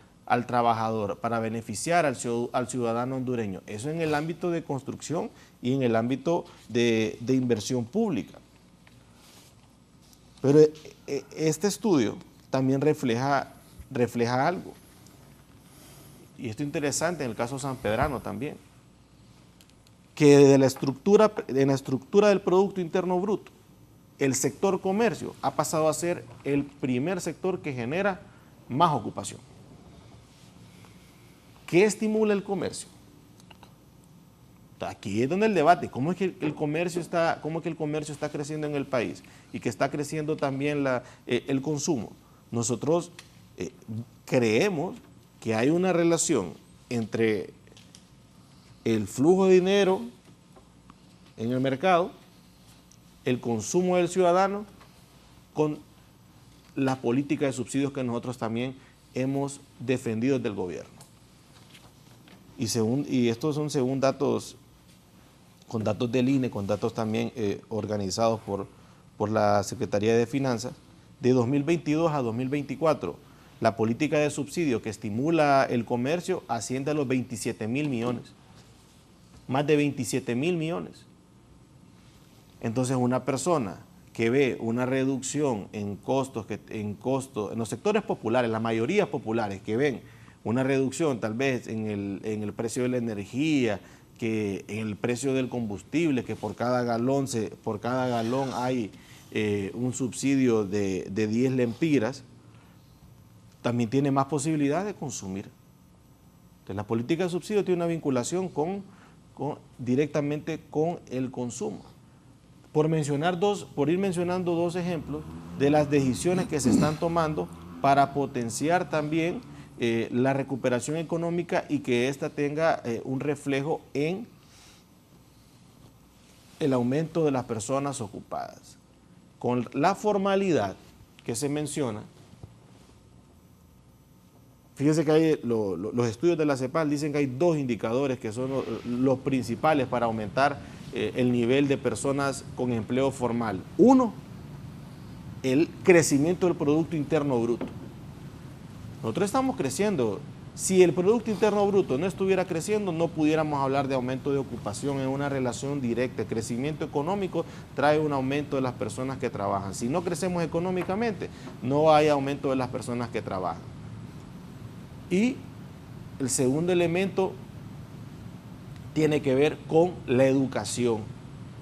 trabajador, para beneficiar al ciudadano hondureño. Eso en el ámbito de construcción y en el ámbito de inversión pública. Pero este estudio también refleja algo. Y esto es interesante en el caso sanpedrano también, que en la estructura del Producto Interno Bruto, el sector comercio ha pasado a ser el primer sector que genera más ocupación. ¿Qué estimula el comercio? Aquí es donde el debate, ¿cómo es que el comercio está creciendo en el país y que está creciendo también el consumo? Nosotros creemos que hay una relación entre el flujo de dinero en el mercado, el consumo del ciudadano, con la política de subsidios que nosotros también hemos defendido del gobierno. Y estos son según datos, con datos del INE, con datos también organizados por la Secretaría de Finanzas, de 2022 a 2024, la política de subsidio que estimula el comercio asciende a los 27.000 millones. más de 27.000 millones. Entonces una persona que ve una reducción en costos, en los sectores populares, las mayorías populares que ven una reducción tal vez en el precio de la energía, que en el precio del combustible, que por cada galón hay un subsidio de 10 lempiras, también tiene más posibilidad de consumir. Entonces, la política de subsidio tiene una vinculación directamente con el consumo. Por ir mencionando dos ejemplos de las decisiones que se están tomando para potenciar también la recuperación económica y que ésta tenga un reflejo en el aumento de las personas ocupadas. Con la formalidad que se menciona, fíjense que hay los estudios de la CEPAL dicen que hay dos indicadores que son los principales para aumentar el nivel de personas con empleo formal. Uno, el crecimiento del Producto Interno Bruto. Nosotros estamos creciendo. Si el Producto Interno Bruto no estuviera creciendo, no pudiéramos hablar de aumento de ocupación en una relación directa. El crecimiento económico trae un aumento de las personas que trabajan. Si no crecemos económicamente, no hay aumento de las personas que trabajan. Y el segundo elemento tiene que ver con la educación,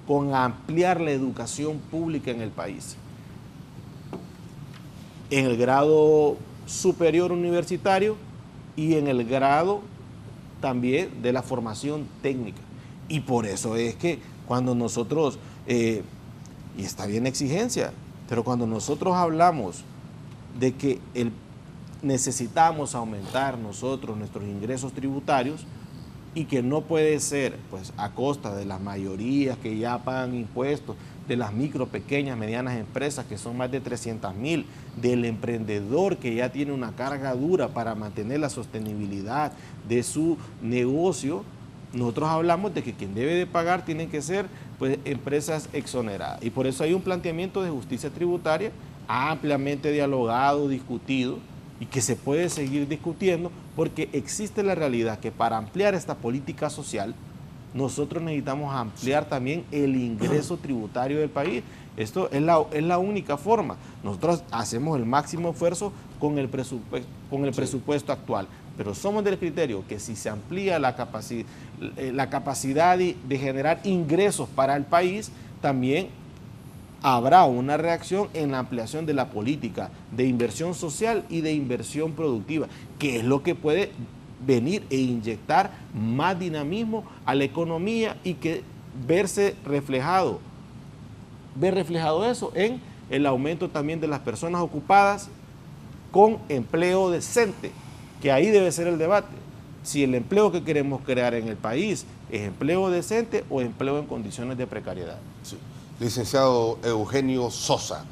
con ampliar la educación pública en el país. En el grado superior universitario y en el grado también de la formación técnica. Y por eso es que cuando nosotros, y está bien la exigencia, pero cuando nosotros hablamos de que necesitamos aumentar nosotros nuestros ingresos tributarios y que no puede ser pues a costa de las mayorías que ya pagan impuestos, de las micro, pequeñas, medianas empresas que son más de 300.000, del emprendedor que ya tiene una carga dura para mantener la sostenibilidad de su negocio, nosotros hablamos de que quien debe de pagar tienen que ser pues empresas exoneradas. Y por eso hay un planteamiento de justicia tributaria ampliamente dialogado, discutido, y que se puede seguir discutiendo porque existe la realidad que para ampliar esta política social nosotros necesitamos ampliar también el ingreso tributario del país. Esto es la única forma. Nosotros hacemos el máximo esfuerzo con el presupuesto actual, pero somos del criterio que si se amplía la capacidad de generar ingresos para el país, también habrá una reacción en la ampliación de la política de inversión social y de inversión productiva, que es lo que puede venir e inyectar más dinamismo a la economía y que ver reflejado eso en el aumento también de las personas ocupadas con empleo decente, que ahí debe ser el debate. Si el empleo que queremos crear en el país es empleo decente o empleo en condiciones de precariedad. Sí. Licenciado Eugenio Sosa,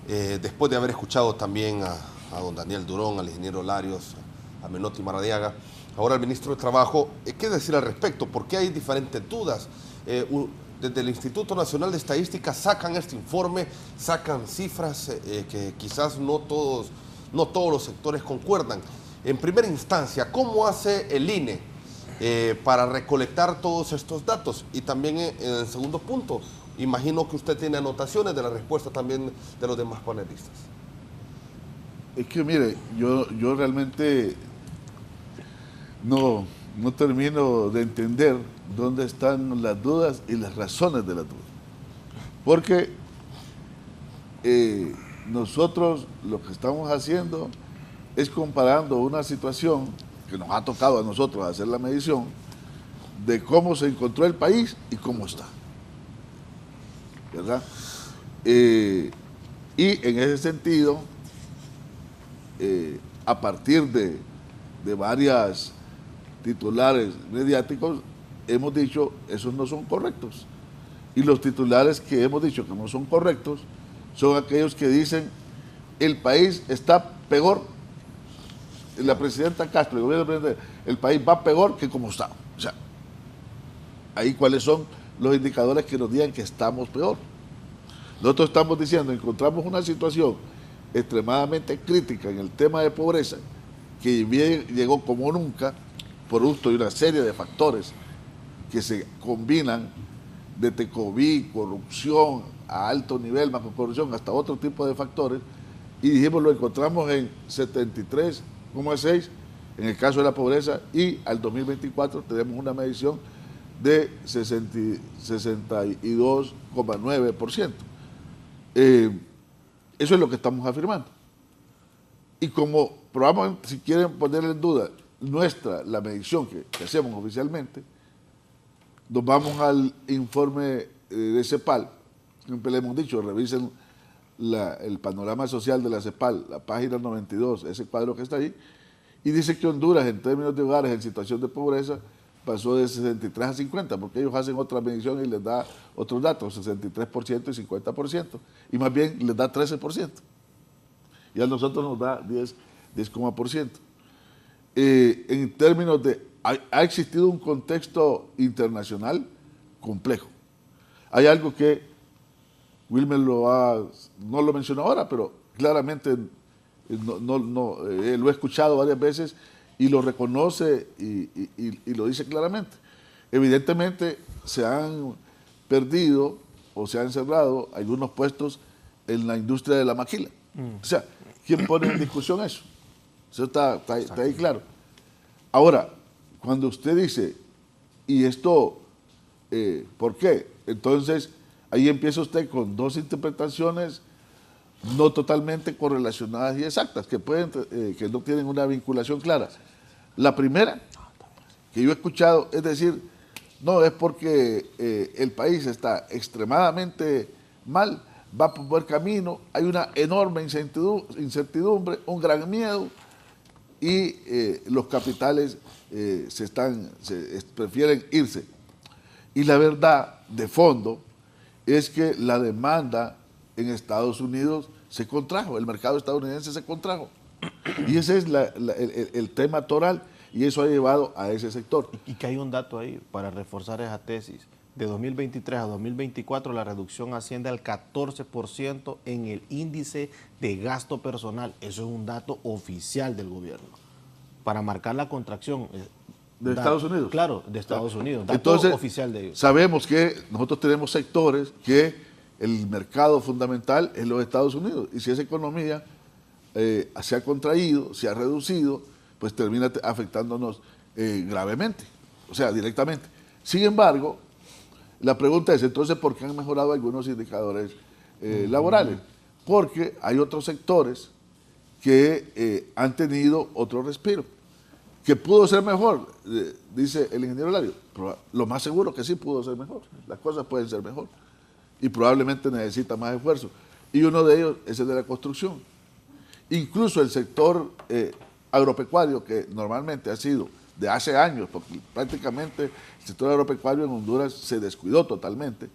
después de haber escuchado también a don Daniel Durón, al ingeniero Larios, a Menotti Maradiaga, ahora el ministro de Trabajo, ¿qué decir al respecto? Porque hay diferentes dudas. Desde el Instituto Nacional de Estadística sacan este informe, sacan cifras que quizás no todos los sectores concuerdan. En primera instancia, ¿cómo hace el INE para recolectar todos estos datos? Y también en el segundo punto, imagino que usted tiene anotaciones de la respuesta también de los demás panelistas. Es que mire, yo realmente no termino de entender dónde están las dudas y las razones de las dudas. Porque nosotros lo que estamos haciendo es comparando una situación que nos ha tocado a nosotros hacer la medición de cómo se encontró el país y cómo está. ¿Verdad? Y en ese sentido, a partir de varias titulares mediáticos, hemos dicho esos no son correctos. Y los titulares que hemos dicho que no son correctos son aquellos que dicen el país está peor, la presidenta Castro, el gobierno del presidente, el país va peor que como está. O sea, ahí cuáles son los indicadores que nos digan que estamos peor. Nosotros estamos diciendo, encontramos una situación extremadamente crítica en el tema de pobreza, que llegó como nunca, producto de una serie de factores que se combinan desde COVID, corrupción a alto nivel, más corrupción, hasta otro tipo de factores, y dijimos lo encontramos en 73,6 en el caso de la pobreza, y al 2024 tenemos una medición de 62,9%. Eso es lo que estamos afirmando. Y como probablemente, si quieren poner en duda la medición que hacemos oficialmente, nos vamos al informe de CEPAL. Siempre le hemos dicho, revisen el panorama social de la CEPAL, la página 92, ese cuadro que está ahí, y dice que Honduras, en términos de hogares en situación de pobreza, pasó de 63 a 50, porque ellos hacen otra medición y les da otros datos, 63% y 50%, y más bien les da 13%. Y a nosotros nos da 10,%. En términos de, ha existido un contexto internacional complejo. Hay algo que Wilmer no lo mencionó ahora, pero claramente lo he escuchado varias veces y lo reconoce y lo dice claramente. Evidentemente se han perdido o se han cerrado algunos puestos en la industria de la maquila. O sea, ¿quién pone en discusión eso? Eso está ahí claro. Ahora, cuando usted dice, ¿y esto por qué? Entonces, ahí empieza usted con dos interpretaciones no totalmente correlacionadas y exactas, que no tienen una vinculación clara. La primera, que yo he escuchado, es decir, no, es porque el país está extremadamente mal, va por buen camino, hay una enorme incertidumbre, un gran miedo, y los capitales prefieren irse. Y la verdad, de fondo, es que la demanda en Estados Unidos se contrajo, el mercado estadounidense se contrajo. Y ese es el tema toral, y eso ha llevado a ese sector. Y que hay un dato ahí para reforzar esa tesis. De 2023 a 2024 la reducción asciende al 14% en el índice de gasto personal. Eso es un dato oficial del gobierno. Para marcar la contracción. ¿De Estados Unidos? Claro, de Estados Unidos. Dato Entonces, oficial de ellos. Sabemos que nosotros tenemos sectores que el mercado fundamental es los Estados Unidos. Y si esa economía se ha contraído, se ha reducido, pues termina afectándonos gravemente, o sea, directamente. Sin embargo, la pregunta es, entonces, ¿por qué han mejorado algunos indicadores laborales? Porque hay otros sectores que han tenido otro respiro, que pudo ser mejor, dice el ingeniero Lario. Lo más seguro que sí pudo ser mejor, las cosas pueden ser mejor y probablemente necesita más esfuerzo. Y uno de ellos es el de la construcción. Incluso el sector agropecuario, que normalmente ha sido de hace años, porque prácticamente el sector agropecuario en Honduras se descuidó totalmente,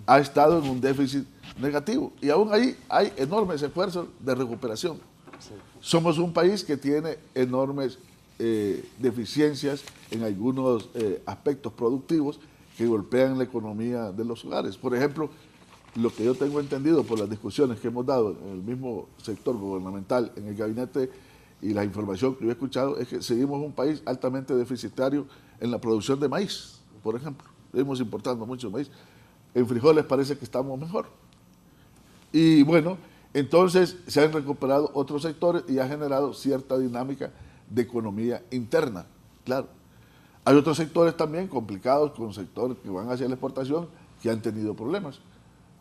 ha estado en un déficit negativo. Y aún ahí hay enormes esfuerzos de recuperación. Sí. Somos un país que tiene enormes deficiencias en algunos aspectos productivos que golpean la economía de los hogares. Por ejemplo, lo que yo tengo entendido por las discusiones que hemos dado en el mismo sector gubernamental, en el gabinete, y la información que yo he escuchado, es que seguimos un país altamente deficitario en la producción de maíz, por ejemplo. Seguimos importando mucho maíz. En frijoles parece que estamos mejor. Y bueno, entonces se han recuperado otros sectores y ha generado cierta dinámica de economía interna, claro. Hay otros sectores también complicados, con sectores que van hacia la exportación, que han tenido problemas.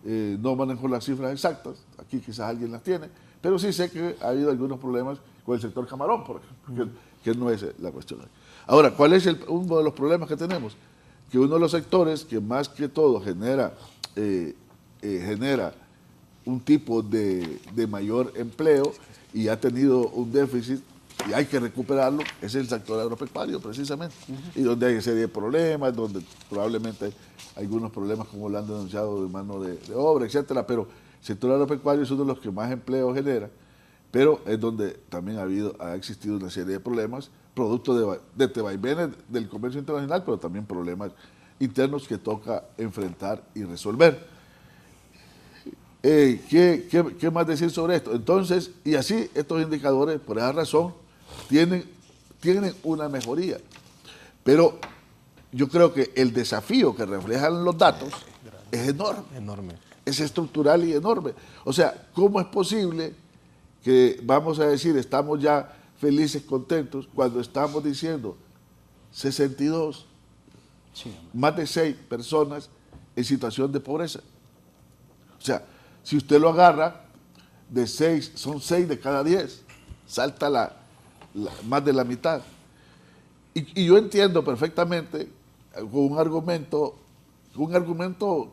No manejo las cifras exactas, aquí quizás alguien las tiene, pero sí sé que ha habido algunos problemas con el sector camarón, por ejemplo, que no es la cuestión. Ahora, ¿cuál es uno de los problemas que tenemos? Que uno de los sectores que más que todo genera un tipo de mayor empleo y ha tenido un déficit y hay que recuperarlo, es el sector agropecuario, precisamente. Y donde hay una serie de problemas, donde probablemente hay algunos problemas, como lo han denunciado, de mano de obra, etcétera. Pero el sector agropecuario es uno de los que más empleo genera, pero es donde también ha existido una serie de problemas, producto de vaivenes del comercio internacional, pero también problemas internos que toca enfrentar y resolver. ¿Qué más decir sobre esto? Entonces, y así estos indicadores, por esa razón, tienen una mejoría. Pero yo creo que el desafío que reflejan los datos es enorme. Enorme. Es estructural y enorme. O sea, ¿cómo es posible que, vamos a decir, estamos ya felices, contentos, cuando estamos diciendo 62, más de 6 personas en situación de pobreza? O sea, si usted lo agarra, de 6, son 6 de cada 10, salta más de la mitad. Y yo entiendo perfectamente con un argumento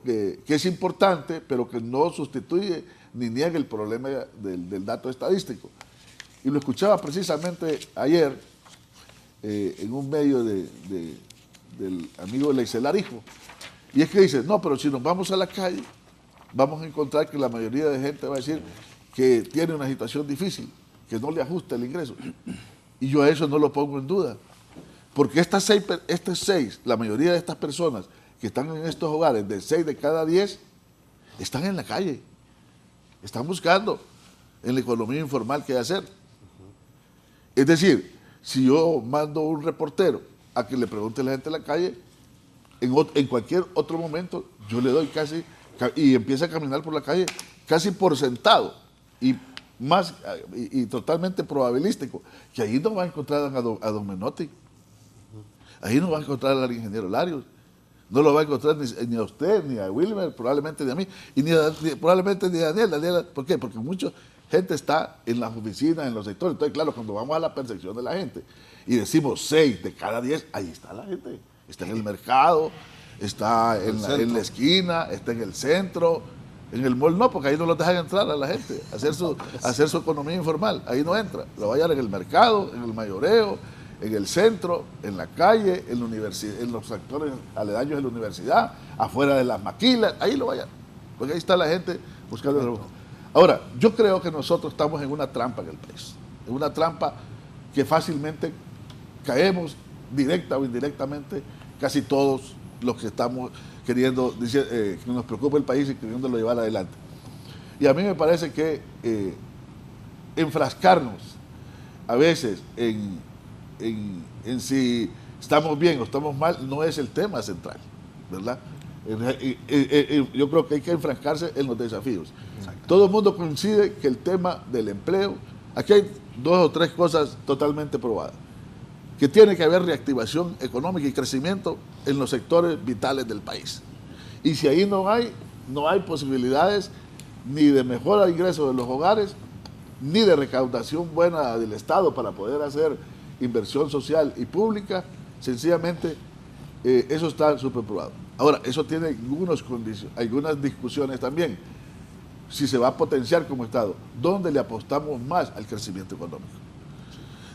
que es importante, pero que no sustituye ni niega el problema del dato estadístico. Y lo escuchaba precisamente ayer en un medio del amigo Leisel Arijo. Y es que dice, no, pero si nos vamos a la calle, vamos a encontrar que la mayoría de gente va a decir que tiene una situación difícil, que no le ajusta el ingreso. Y yo a eso no lo pongo en duda. Porque estas seis, la mayoría de estas personas que están en estos hogares, de 6 de cada 10, están en la calle. Están buscando en la economía informal qué hacer. Es decir, si yo mando un reportero a que le pregunte a la gente en la calle, en cualquier otro momento yo le doy casi, y empieza a caminar por la calle casi por sentado, y totalmente probabilístico, que ahí no va a encontrar a don Menotti, ahí no va a encontrar al ingeniero Larios, no lo va a encontrar ni a usted, ni a Wilmer, probablemente ni a mí, y probablemente ni a Daniel. ¿Por qué? Porque mucha gente está en las oficinas, en los sectores. Entonces, claro, cuando vamos a la percepción de la gente y decimos 6 de cada 10, ahí está la gente. Está en el mercado, está en la esquina, está en el centro. En el mall no, porque ahí no los dejan entrar a la gente, hacer su economía informal. Ahí no entra. Lo vayan en el mercado, en el mayoreo, en el centro, en la calle, en la universidad, en los sectores aledaños de la universidad, afuera de las maquilas, ahí lo vayan. Porque ahí está la gente buscando el trabajo. Ahora, yo creo que nosotros estamos en una trampa en el país. En una trampa que fácilmente caemos, directa o indirectamente, casi todos los que estamos queriendo, que nos preocupa el país y queriéndolo llevar adelante. Y a mí me parece que enfrascarnos a veces en si estamos bien o estamos mal no es el tema central, ¿verdad? Yo creo que hay que enfrascarse en los desafíos. Exacto. Todo el mundo coincide que el tema del empleo, aquí hay 2 o 3 cosas totalmente probadas, que tiene que haber reactivación económica y crecimiento en los sectores vitales del país. Y si ahí no hay posibilidades ni de mejora de ingresos de los hogares, ni de recaudación buena del Estado para poder hacer inversión social y pública, sencillamente eso está superprobado. Ahora, eso tiene algunas discusiones también. Si se va a potenciar como Estado, ¿dónde le apostamos más al crecimiento económico?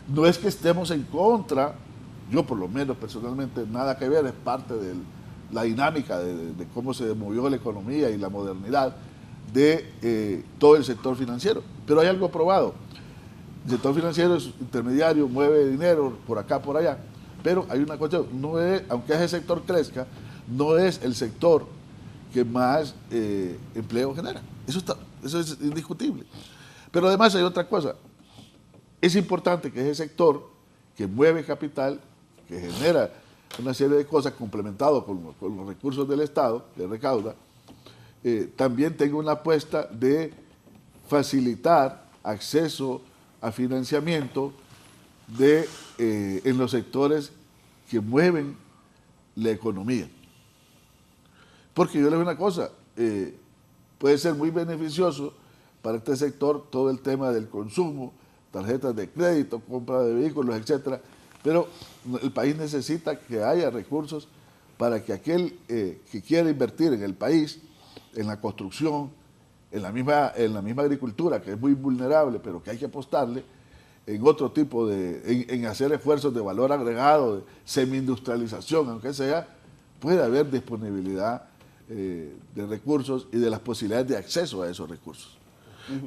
No es que estemos en contra, yo por lo menos personalmente, nada que ver, es parte de la dinámica de cómo se movió la economía y la modernidad de todo el sector financiero. Pero hay algo probado. El sector financiero es intermediario, mueve dinero por acá, por allá, pero hay una cuestión, aunque ese sector crezca, no es el sector que más empleo genera. Eso es indiscutible. Pero además hay otra cosa. Es importante que ese sector que mueve capital, que genera una serie de cosas complementado con los recursos del Estado, que recauda, también tenga una apuesta de facilitar acceso a financiamiento en los sectores que mueven la economía. Porque yo le digo una cosa, puede ser muy beneficioso para este sector todo el tema del consumo, tarjetas de crédito, compra de vehículos, etcétera, pero el país necesita que haya recursos para que aquel que quiera invertir en el país, en la construcción, en la misma agricultura, que es muy vulnerable, pero que hay que apostarle, en otro tipo en hacer esfuerzos de valor agregado, de semi-industrialización, aunque sea, puede haber disponibilidad de recursos y de las posibilidades de acceso a esos recursos.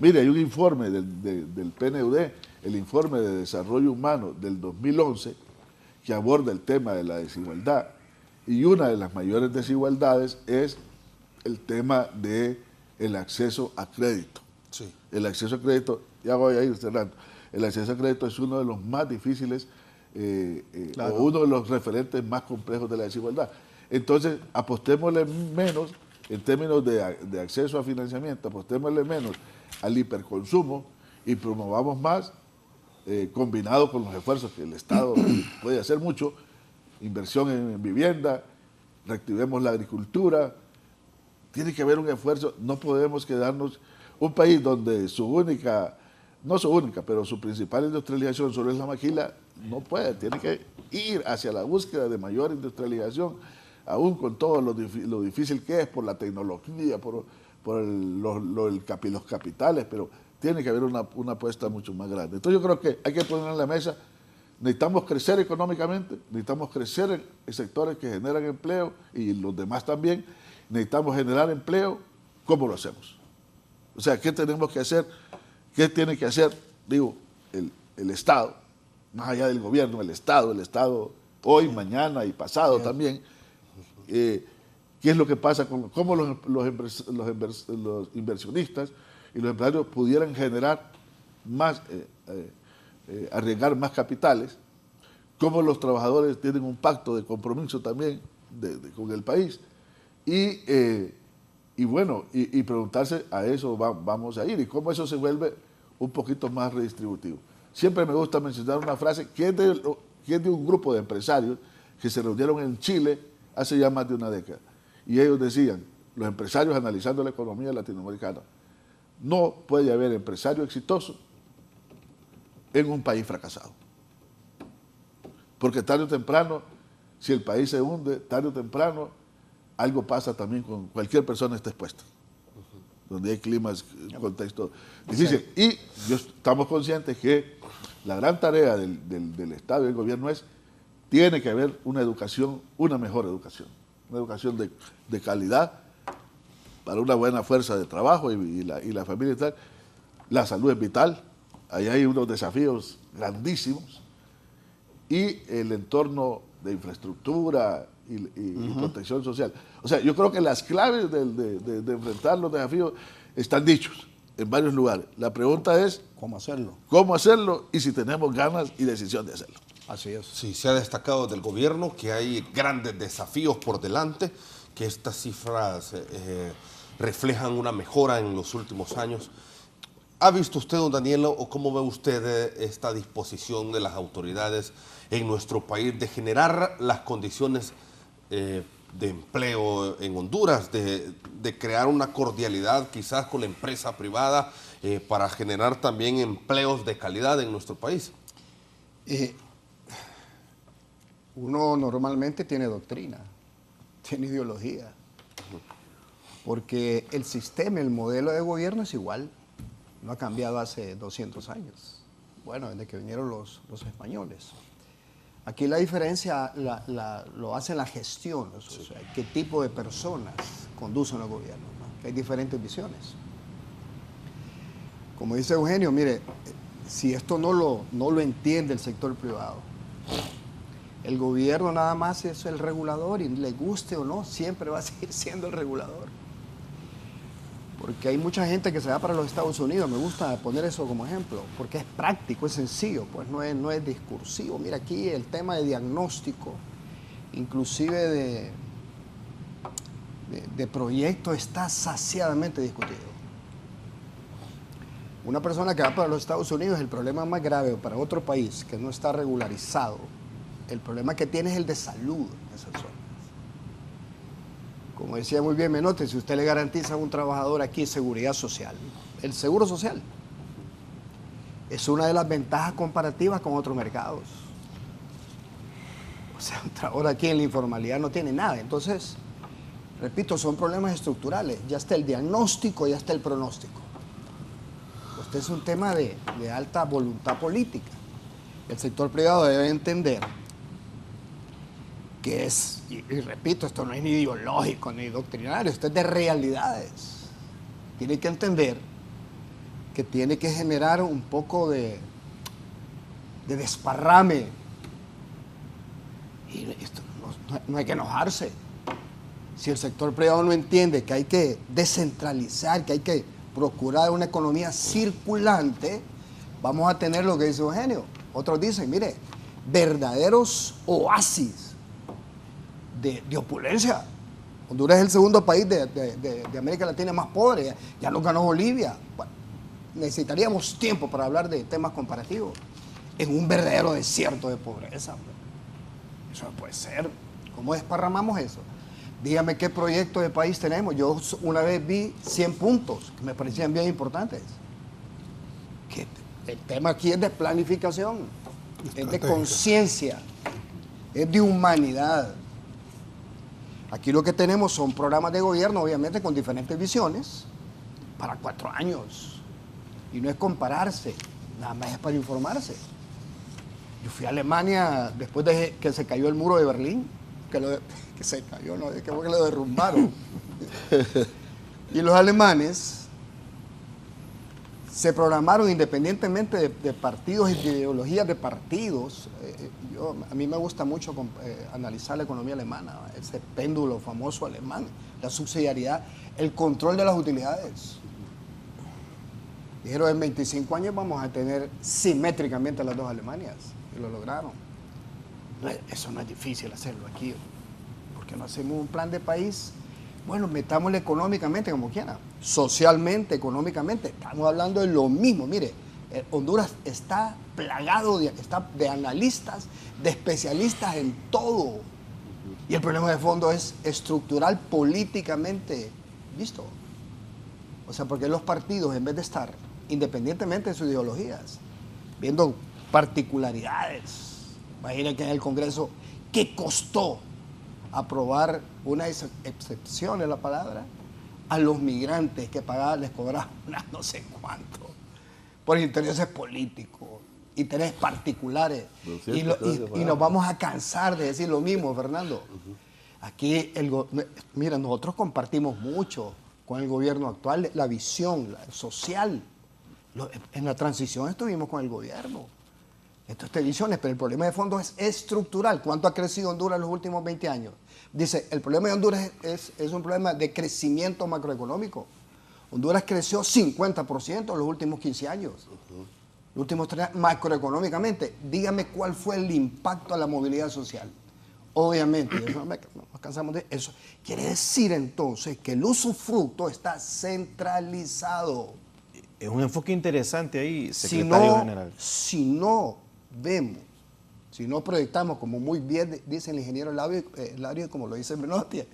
Mire, hay un informe del PNUD, el informe de Desarrollo Humano del 2011, que aborda el tema de la desigualdad, y una de las mayores desigualdades es el tema del acceso a crédito. Sí. El acceso a crédito, ya voy a ir cerrando, el acceso a crédito es uno de los más difíciles o uno de los referentes más complejos de la desigualdad. Entonces, apostémosle menos en términos de acceso a financiamiento, apostémosle menos al hiperconsumo y promovamos más, combinado con los esfuerzos que el Estado puede hacer mucho, inversión en vivienda, reactivemos la agricultura. Tiene que haber un esfuerzo, no podemos quedarnos un país donde pero su principal industrialización solo es la maquila, no puede, tiene que ir hacia la búsqueda de mayor industrialización, aún con todo lo difícil que es por la tecnología, por los capitales, pero tiene que haber una apuesta mucho más grande. Entonces yo creo que hay que poner en la mesa, necesitamos crecer económicamente, necesitamos crecer en sectores que generan empleo y los demás también, necesitamos generar empleo. ¿Cómo lo hacemos? O sea, ¿qué tenemos que hacer? ¿Qué tiene que hacer, digo, el Estado, más allá del gobierno, el Estado hoy, mañana y pasado también? ¿Qué es lo que pasa con cómo los inversionistas y los empresarios pudieran generar más, arriesgar más capitales? ¿Cómo los trabajadores tienen un pacto de compromiso también con el país? Y bueno, y preguntarse a eso vamos a ir, y cómo eso se vuelve un poquito más redistributivo. Siempre me gusta mencionar una frase que es de un grupo de empresarios que se reunieron en Chile hace ya más de una década. Y ellos decían, los empresarios analizando la economía latinoamericana, no puede haber empresario exitoso en un país fracasado. Porque tarde o temprano, si el país se hunde, tarde o temprano, algo pasa también con cualquier persona está expuesta, donde hay climas, contexto difícil. Y estamos conscientes que la gran tarea del Estado y del gobierno tiene que haber una mejor educación, una educación de calidad para una buena fuerza de trabajo y la familia y tal. La salud es vital, ahí hay unos desafíos grandísimos, y el entorno de infraestructura y protección social. O sea, yo creo que las claves de enfrentar los desafíos están dichos en varios lugares. La pregunta es ¿cómo hacerlo? ¿Cómo hacerlo? Y si tenemos ganas y decisión de hacerlo. Así es. Sí, se ha destacado del gobierno que hay grandes desafíos por delante, que estas cifras reflejan una mejora en los últimos años. ¿Ha visto usted, don Daniel, o cómo ve usted esta disposición de las autoridades en nuestro país de generar las condiciones de empleo en Honduras, de crear una cordialidad quizás con la empresa privada para generar también empleos de calidad en nuestro país? Uno normalmente tiene doctrina, tiene ideología, porque el sistema, el modelo de gobierno es igual, no ha cambiado hace 200 años, bueno, desde que vinieron los españoles. Aquí la diferencia lo hace la gestión, o sea, qué tipo de personas conducen los gobiernos, ¿no? Que hay diferentes visiones. Como dice Eugenio, mire, si esto no lo entiende el sector privado, el gobierno nada más es el regulador, y le guste o no, siempre va a seguir siendo el regulador. Porque hay mucha gente que se va para los Estados Unidos, me gusta poner eso como ejemplo, porque es práctico, es sencillo, pues no es discursivo. Mira, aquí el tema de diagnóstico, inclusive de proyecto, está saciadamente discutido. Una persona que va para los Estados Unidos, el problema más grave para otro país que no está regularizado, el problema que tiene es el de salud en esas zonas. Como decía muy bien Menotti, si usted le garantiza a un trabajador aquí seguridad social, el seguro social es una de las ventajas comparativas con otros mercados. O sea, un trabajador aquí en la informalidad no tiene nada. Entonces, repito, son problemas estructurales. Ya está el diagnóstico, ya está el pronóstico. Este es un tema de alta voluntad política. El sector privado debe entender que es, y repito, esto no es ni ideológico ni doctrinario, esto es de realidades. Tiene que entender que tiene que generar un poco de desparrame. Y esto, no hay que enojarse. Si el sector privado no entiende que hay que descentralizar, que hay que procurar una economía circulante, vamos a tener lo que dice Eugenio. Otros dicen, mire, verdaderos oasis de opulencia. Honduras es el segundo país de América Latina más pobre, ya nos ganó Bolivia. Bueno, necesitaríamos tiempo para hablar de temas comparativos. Es un verdadero desierto de pobreza. Eso no puede ser. ¿Cómo desparramamos eso? Dígame qué proyecto de país tenemos. Yo una vez vi 100 puntos que me parecían bien importantes. Que el tema aquí es de planificación, es de conciencia, es de humanidad. Aquí lo que tenemos son programas de gobierno, obviamente, con diferentes visiones para 4 años. Y no es compararse, nada más es para informarse. Yo fui a Alemania después de que se cayó el muro de Berlín, que se cayó, no, que fue que lo derrumbaron. Y los alemanes se programaron independientemente de partidos y de ideologías de partidos. A mí me gusta mucho analizar la economía alemana, ese péndulo famoso alemán, la subsidiariedad, el control de las utilidades. Dijeron, en 25 años vamos a tener simétricamente las dos Alemanias, y lo lograron. Eso no es difícil hacerlo aquí, porque no hacemos un plan de país. Bueno, metámosle económicamente como quiera, socialmente, económicamente. Estamos hablando de lo mismo. Mire, Honduras está plagado de analistas, de especialistas en todo. Y el problema de fondo es estructural, políticamente visto. O sea, porque los partidos, en vez de estar independientemente de sus ideologías, viendo particularidades, imaginen que en el Congreso, ¿qué costó aprobar una excepción de la palabra a los migrantes que pagaban, les cobraban no sé cuánto por intereses políticos, intereses particulares? Y nos vamos a cansar de decir lo mismo, Fernando. Aquí, mira, nosotros compartimos mucho con el gobierno actual la visión social. En la transición estuvimos con el gobierno. Estas visiones, pero el problema de fondo es estructural. ¿Cuánto ha crecido Honduras en los últimos 20 años? Dice, el problema de Honduras es un problema de crecimiento macroeconómico. Honduras creció 50% en los últimos 15 años. Los últimos 3 años, macroeconómicamente. Dígame cuál fue el impacto a la movilidad social. Obviamente, eso nos cansamos de eso. Quiere decir entonces que el usufructo está centralizado. Es un enfoque interesante ahí, secretario general. Si no vemos, si no proyectamos, como muy bien dice el ingeniero Lario, como lo dice Menotti,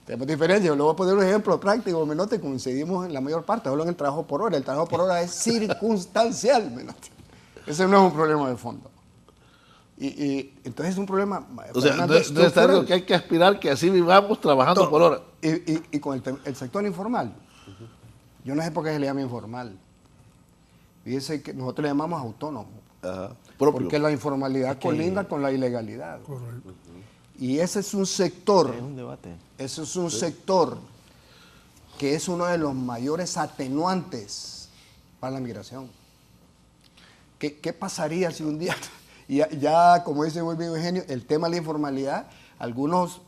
tenemos diferencias. Yo le voy a poner un ejemplo práctico, Menotti, coincidimos en la mayor parte, hablo en el trabajo por hora. El trabajo por hora es circunstancial, Menotti. Ese no es un problema de fondo. Y entonces es un problema... O sea, no es algo que hay que aspirar que así vivamos trabajando por hora. Y con el sector informal, yo no sé por qué se le llama informal. Fíjese que nosotros le llamamos autónomo. Porque la informalidad colinda con la ilegalidad. Correcto. Y ese es un sector. Es un debate. Ese es un sector que es uno de los mayores atenuantes para la migración. ¿Qué pasaría si un día, ya como dice muy bien Eugenio, el tema de la informalidad, algunas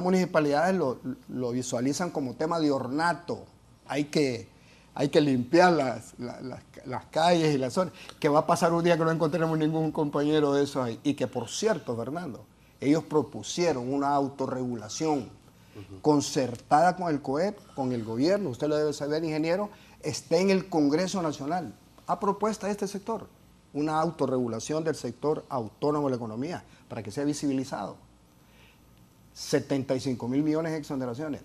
municipalidades lo visualizan como tema de ornato? Hay que limpiar las calles y las zonas. ¿Qué va a pasar un día que no encontremos ningún compañero de esos ahí? Y que, por cierto, Fernando, ellos propusieron una autorregulación concertada con el COEP, con el gobierno, usted lo debe saber, ingeniero, está en el Congreso Nacional, a propuesta de este sector, una autorregulación del sector autónomo de la economía, para que sea visibilizado. 75.000 millones de exoneraciones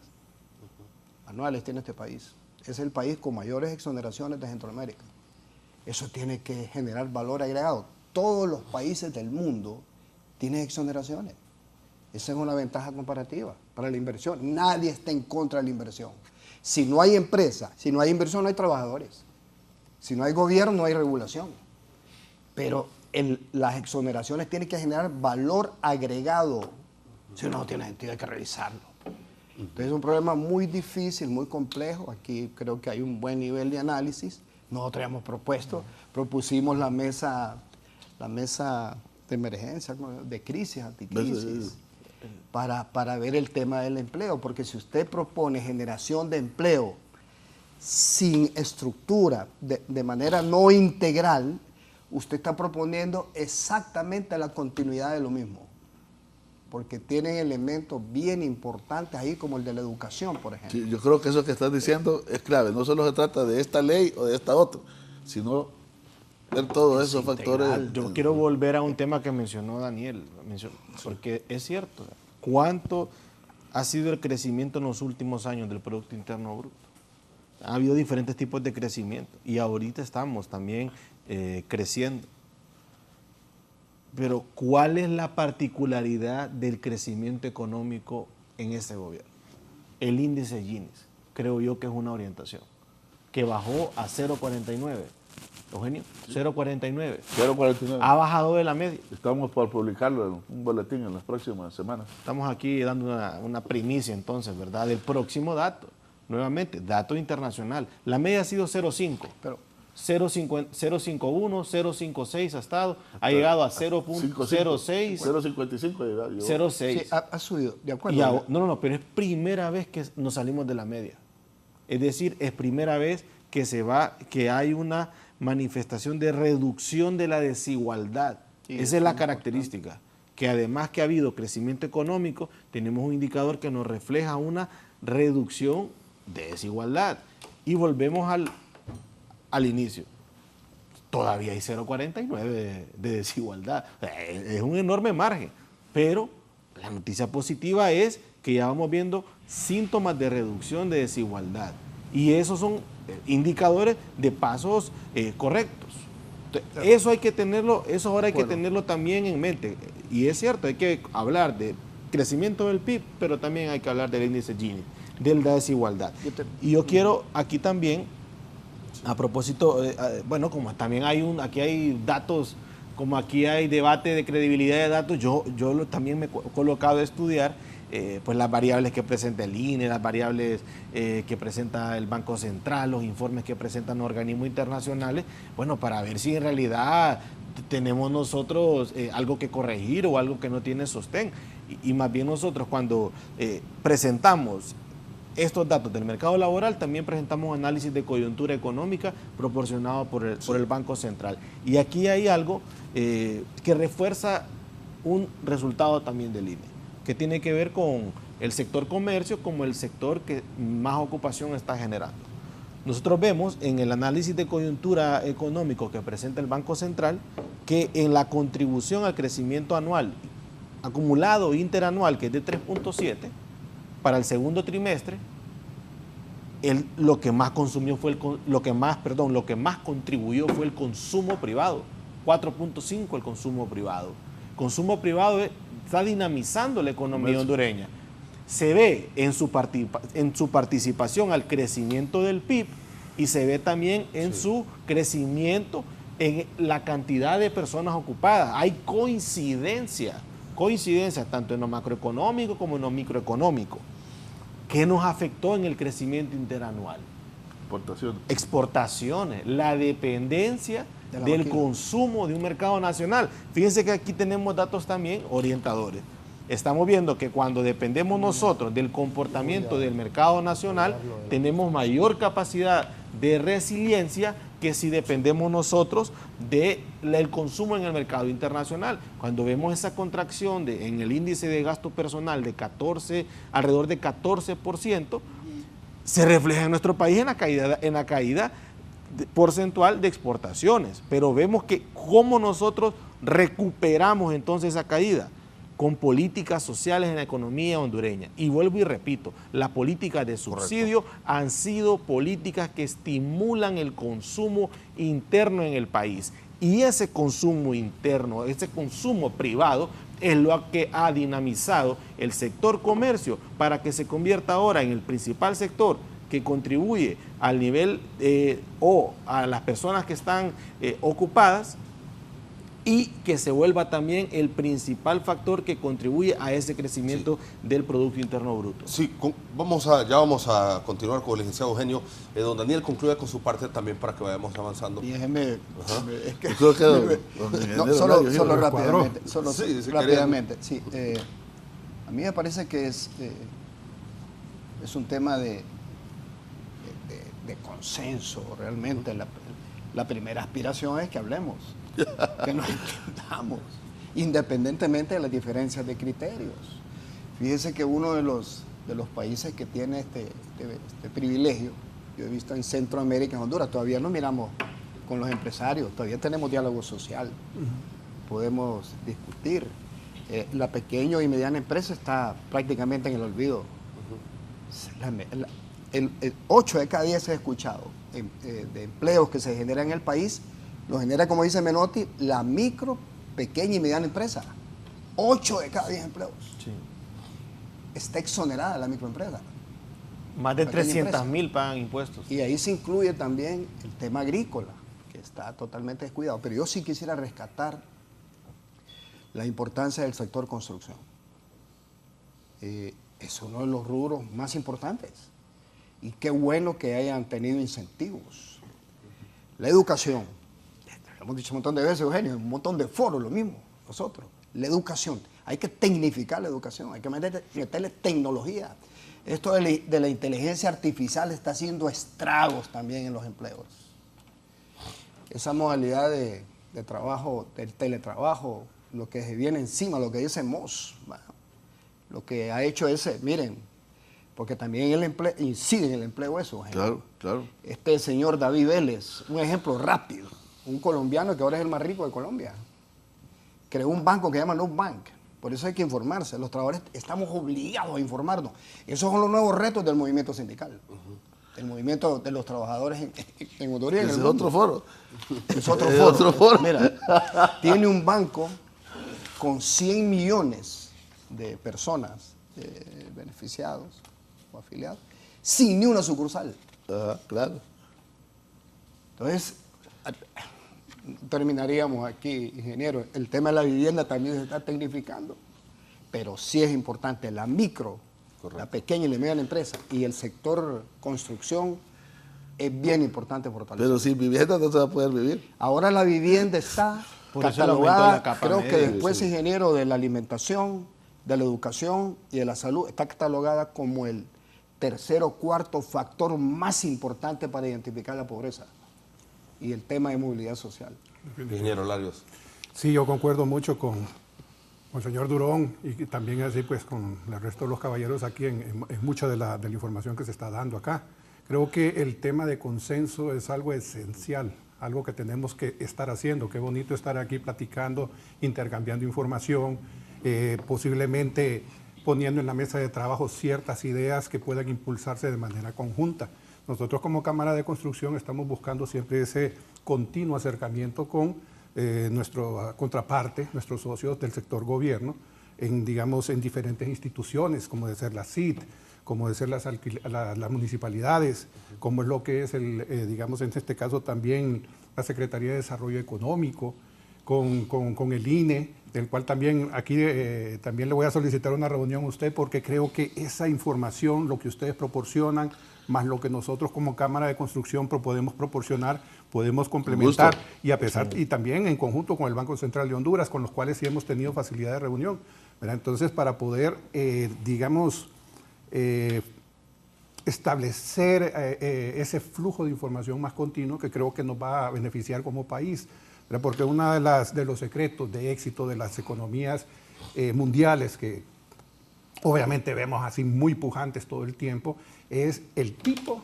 anuales tiene este país. Es el país con mayores exoneraciones de Centroamérica. Eso tiene que generar valor agregado. Todos los países del mundo tienen exoneraciones. Esa es una ventaja comparativa para la inversión. Nadie está en contra de la inversión. Si no hay empresa, si no hay inversión, no hay trabajadores. Si no hay gobierno, no hay regulación. Pero las exoneraciones tienen que generar valor agregado. Si no tiene sentido, hay que revisarlo. Entonces es un problema muy difícil, muy complejo. Aquí creo que hay un buen nivel de análisis. Nosotros hemos propusimos la mesa de emergencia, de crisis, anticrisis, para ver el tema del empleo. Porque si usted propone generación de empleo sin estructura, de manera no integral, usted está proponiendo exactamente la continuidad de lo mismo, porque tienen elementos bien importantes ahí, como el de la educación, por ejemplo. Sí, yo creo que eso que estás diciendo es clave. No solo se trata de esta ley o de esta otra, sino ver todos esos factores. Yo quiero volver a un tema que mencionó Daniel, porque es cierto. ¿Cuánto ha sido el crecimiento en los últimos años del Producto Interno Bruto? Ha habido diferentes tipos de crecimiento y ahorita estamos también creciendo. Pero ¿cuál es la particularidad del crecimiento económico en este gobierno? El índice Gini, creo yo que es una orientación, que bajó a 0,49. Eugenio, 0,49. 0,49. Ha bajado de la media. Estamos por publicarlo en un boletín en las próximas semanas. Estamos aquí dando una primicia entonces, ¿verdad? Del próximo dato. Nuevamente, dato internacional. La media ha sido 0,5. Pero 0,51, 0,56 ha estado. Ha llegado a 0,06. 0,55 ha llegado. 0,6. Sí, ha subido, de acuerdo. No, pero es primera vez que nos salimos de la media. Es decir, es primera vez que hay una manifestación de reducción de la desigualdad. Esa es la característica, que además que ha habido crecimiento económico, tenemos un indicador que nos refleja una reducción de desigualdad. Y volvemos al inicio. Todavía hay 0,49 de desigualdad. Es un enorme margen, pero la noticia positiva es que ya vamos viendo síntomas de reducción de desigualdad. Y esos son indicadores de pasos correctos. Eso hay que tenerlo, eso ahora hay que tenerlo también en mente. Y es cierto, hay que hablar de crecimiento del PIB, pero también hay que hablar del índice Gini, de la desigualdad. Y yo quiero aquí también, a propósito, bueno, como también aquí hay datos, como aquí hay debate de credibilidad de datos, yo también me he colocado a estudiar pues las variables que presenta el INE, las variables que presenta el Banco Central, los informes que presentan organismos internacionales, bueno, para ver si en realidad tenemos nosotros algo que corregir o algo que no tiene sostén. Y más bien nosotros cuando presentamos estos datos del mercado laboral, también presentamos análisis de coyuntura económica proporcionado por el Banco Central. Y aquí hay algo que refuerza un resultado también del INE, que tiene que ver con el sector comercio como el sector que más ocupación está generando. Nosotros vemos en el análisis de coyuntura económico que presenta el Banco Central que en la contribución al crecimiento anual acumulado interanual, que es de 3.7, para el segundo trimestre, lo que más contribuyó fue el consumo privado, 4.5 el consumo privado. Consumo privado está dinamizando la economía hondureña. Se ve en su participación al crecimiento del PIB y se ve también en su crecimiento en la cantidad de personas ocupadas. Hay coincidencia tanto en lo macroeconómico como en lo microeconómico. ¿Qué nos afectó en el crecimiento interanual? Exportaciones, la dependencia del consumo de un mercado nacional. Fíjense que aquí tenemos datos también orientadores. Estamos viendo que cuando dependemos nosotros del comportamiento del mercado nacional, tenemos mayor capacidad de resiliencia que si dependemos nosotros del consumo en el mercado internacional. Cuando vemos esa contracción en el índice de gasto personal de alrededor de 14%, se refleja en nuestro país en la caída porcentual de exportaciones. Pero vemos que cómo nosotros recuperamos entonces esa caída con políticas sociales en la economía hondureña. Y vuelvo y repito, las políticas de subsidio han sido políticas que estimulan el consumo interno en el país. Y ese consumo interno, ese consumo privado, es lo que ha dinamizado el sector comercio para que se convierta ahora en el principal sector que contribuye al nivel o a las personas que están ocupadas, y que se vuelva también el principal factor que contribuye a ese crecimiento del Producto Interno Bruto. Sí, ya vamos a continuar con el licenciado Eugenio. Don Daniel concluye con su parte también para que vayamos avanzando. Y déjeme, es que solo rápidamente. Rápidamente. Sí, a mí me parece que es un tema de consenso realmente. La primera aspiración es que hablemos que nos entendamos, independientemente de las diferencias de criterios. Fíjese que uno de los países que tiene este privilegio, yo he visto en Centroamérica, en Honduras, todavía nos miramos con los empresarios, todavía tenemos diálogo social, podemos discutir. La pequeña y mediana empresa está prácticamente en el olvido. 8 de cada 10 he escuchado de empleos que se generan en el país, lo genera, como dice Menotti, la micro, pequeña y mediana empresa. 8 de cada 10 empleos. Sí. Está exonerada la microempresa. Más de 300.000 pagan impuestos. Y ahí se incluye también el tema agrícola, que está totalmente descuidado. Pero yo sí quisiera rescatar la importancia del sector construcción. Es uno de los rubros más importantes. Y qué bueno que hayan tenido incentivos. La educación, lo hemos dicho un montón de veces, Eugenio, en un montón de foros, lo mismo, nosotros. La educación, hay que tecnificar la educación, hay que meterle tecnología. Esto de la inteligencia artificial está haciendo estragos también en los empleos. Esa modalidad de trabajo, del teletrabajo, lo que se viene encima, lo que dice Moss, bueno, lo que ha hecho ese, miren, porque también el empleo, incide en el empleo eso. Claro, claro. Este señor David Vélez, un ejemplo rápido, un colombiano que ahora es el más rico de Colombia, creó un banco que se llama Nubank. Por eso hay que informarse. Los trabajadores estamos obligados a informarnos. Esos son los nuevos retos del movimiento sindical. El movimiento de los trabajadores en Honduras. Ese es otro foro. Es otro foro. Mira, tiene un banco con 100 millones de personas beneficiados o afiliados, sin ni una sucursal. Claro. Entonces, terminaríamos aquí, ingeniero. El tema de la vivienda también se está tecnificando, pero sí es importante la micro, la pequeña y la mediana empresa y el sector construcción es bien importante fortalecer. Pero sin vivienda no se va a poder vivir. Ahora la vivienda está catalogada, creo que después, ingeniero, de la alimentación, de la educación y de la salud, está catalogada como el tercer o cuarto factor más importante para identificar la pobreza y el tema de movilidad social. Ingeniero Larios. Sí, yo concuerdo mucho con el señor Durón y también así pues con el resto de los caballeros aquí en mucha de la información que se está dando acá. Creo que el tema de consenso es algo esencial, algo que tenemos que estar haciendo. Qué bonito estar aquí platicando, intercambiando información, posiblemente poniendo en la mesa de trabajo ciertas ideas que puedan impulsarse de manera conjunta. Nosotros como Cámara de Construcción estamos buscando siempre ese continuo acercamiento con nuestra contraparte, nuestros socios del sector gobierno, en diferentes instituciones, como de ser la CIT, como de ser las municipalidades, como es lo que es, en este caso también la Secretaría de Desarrollo Económico, con el INE, del cual también aquí también le voy a solicitar una reunión a usted, porque creo que esa información, lo que ustedes proporcionan, más lo que nosotros como Cámara de Construcción podemos proporcionar, podemos complementar, y también en conjunto con el Banco Central de Honduras, con los cuales sí hemos tenido facilidad de reunión, ¿verdad? Entonces, para poder, establecer ese flujo de información más continuo que creo que nos va a beneficiar como país, ¿verdad? Porque uno de los secretos de éxito de las economías mundiales, que obviamente vemos así muy pujantes todo el tiempo, es el tipo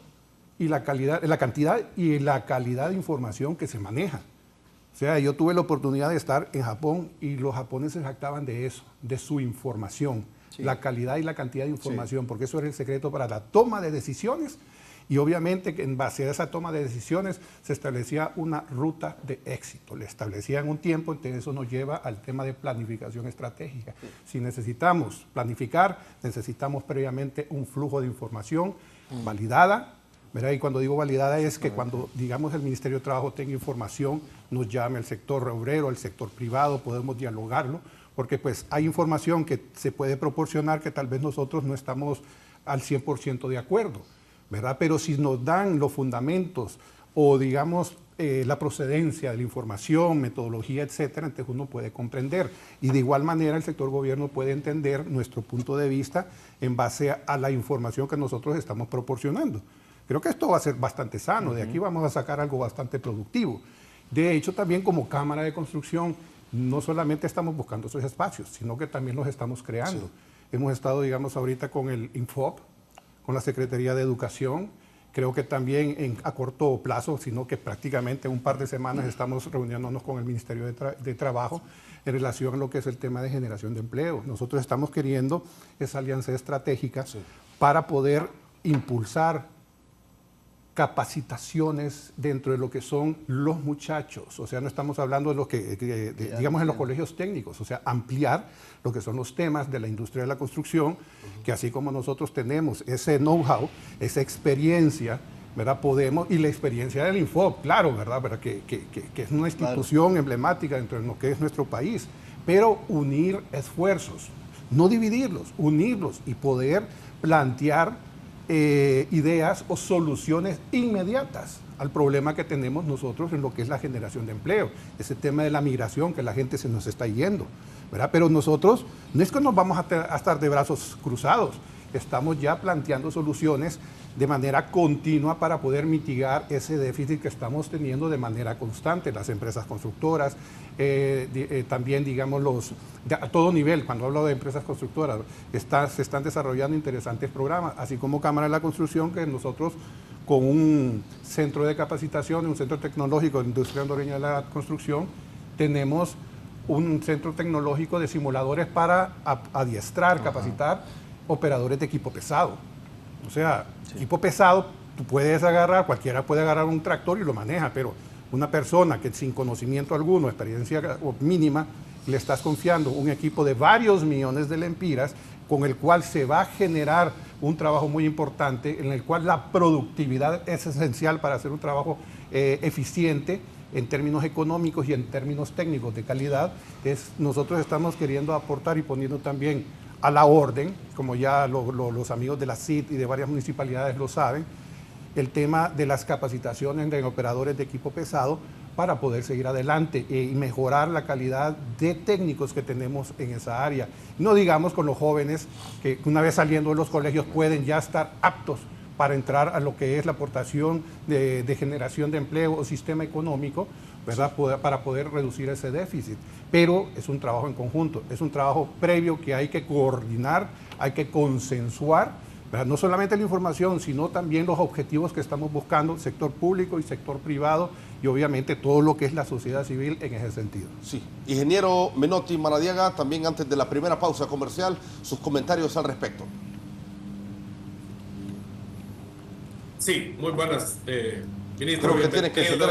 y la cantidad y la calidad de información que se maneja. O sea, yo tuve la oportunidad de estar en Japón y los japoneses se jactaban de eso, de su información, sí, la calidad y la cantidad de información, sí, porque eso era el secreto para la toma de decisiones. Y obviamente que en base a esa toma de decisiones se establecía una ruta de éxito, le establecían un tiempo, entonces eso nos lleva al tema de planificación estratégica. Si necesitamos planificar, necesitamos previamente un flujo de información validada, ¿verdad? Y cuando digo validada es que cuando, digamos, el Ministerio de Trabajo tenga información, nos llame al sector obrero, al sector privado, podemos dialogarlo, porque pues hay información que se puede proporcionar que tal vez nosotros no estamos al 100% de acuerdo, ¿verdad? Pero si nos dan los fundamentos o, digamos, la procedencia de la información, metodología, etcétera, entonces uno puede comprender. Y de igual manera el sector gobierno puede entender nuestro punto de vista en base a la información que nosotros estamos proporcionando. Creo que esto va a ser bastante sano, de aquí vamos a sacar algo bastante productivo. De hecho, también como Cámara de Construcción, no solamente estamos buscando esos espacios, sino que también los estamos creando. Sí. Hemos estado, digamos, ahorita con el Infop, con la Secretaría de Educación. Creo que también a corto plazo, sino que prácticamente un par de semanas estamos reuniéndonos con el Ministerio de Trabajo en relación a lo que es el tema de generación de empleo. Nosotros estamos queriendo esa alianza estratégica para poder impulsar capacitaciones dentro de lo que son los muchachos. O sea, no estamos hablando de lo que, digamos, en los colegios técnicos, o sea, ampliar lo que son los temas de la industria de la construcción, que así como nosotros tenemos ese know-how, esa experiencia, ¿verdad? Podemos, y la experiencia del Infop, claro, ¿verdad? Que es una institución emblemática dentro de lo que es nuestro país, pero unir esfuerzos, no dividirlos, unirlos y poder plantear ideas o soluciones inmediatas al problema que tenemos nosotros en lo que es la generación de empleo, ese tema de la migración, que la gente se nos está yendo, ¿verdad? Pero nosotros no es que nos vamos a estar de brazos cruzados, estamos ya planteando soluciones de manera continua para poder mitigar ese déficit que estamos teniendo de manera constante, las empresas constructoras, también, digamos, a todo nivel. Cuando hablo de empresas constructoras, se están desarrollando interesantes programas, así como Cámara de la Construcción, que nosotros con un centro de capacitación, un centro tecnológico de industria hondureña de la construcción, tenemos un centro tecnológico de simuladores para adiestrar, capacitar operadores de equipo pesado. O sea, equipo pesado, tú puedes agarrar, cualquiera puede agarrar un tractor y lo maneja, pero una persona que sin conocimiento alguno, experiencia mínima, le estás confiando un equipo de varios millones de lempiras con el cual se va a generar un trabajo muy importante, en el cual la productividad es esencial para hacer un trabajo eficiente en términos económicos y en términos técnicos de calidad. Nosotros estamos queriendo aportar y poniendo también a la orden, como ya los amigos de la CIT y de varias municipalidades lo saben, el tema de las capacitaciones de operadores de equipo pesado para poder seguir adelante y mejorar la calidad de técnicos que tenemos en esa área. No digamos con los jóvenes que una vez saliendo de los colegios pueden ya estar aptos para entrar a lo que es la aportación de generación de empleo o sistema económico, ¿verdad? Para poder reducir ese déficit. Pero es un trabajo en conjunto, es un trabajo previo que hay que coordinar, hay que consensuar, ¿verdad? No solamente la información, sino también los objetivos que estamos buscando, sector público y sector privado, y obviamente todo lo que es la sociedad civil en ese sentido. Sí. Ingeniero Menotti Maradiaga, también antes de la primera pausa comercial, sus comentarios al respecto. Sí, muy buenas, ministro. Creo que tiene que ceder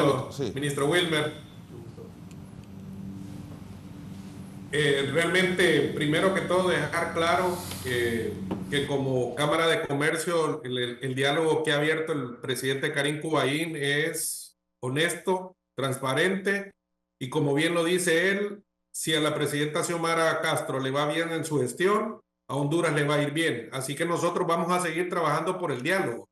ministro Wilmer. Realmente, primero que todo, dejar claro que como Cámara de Comercio, el diálogo que ha abierto el presidente Karim Kubain es honesto, transparente, y como bien lo dice él, si a la presidenta Xiomara Castro le va bien en su gestión, a Honduras le va a ir bien. Así que nosotros vamos a seguir trabajando por el diálogo.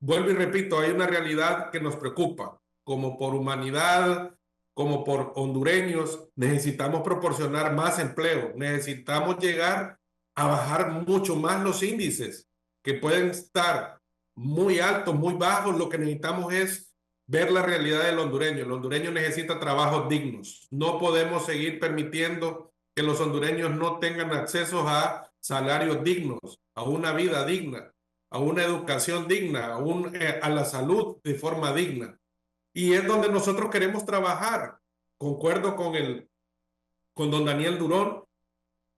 Vuelvo y repito, hay una realidad que nos preocupa, como por humanidad, como por hondureños, necesitamos proporcionar más empleo, necesitamos llegar a bajar mucho más los índices, que pueden estar muy altos, muy bajos. Lo que necesitamos es ver la realidad del hondureño. El hondureño necesita trabajos dignos. No podemos seguir permitiendo que los hondureños no tengan acceso a salarios dignos, a una vida digna, a una educación digna, a la salud de forma digna. Y es donde nosotros queremos trabajar. Concuerdo con don Daniel Durón,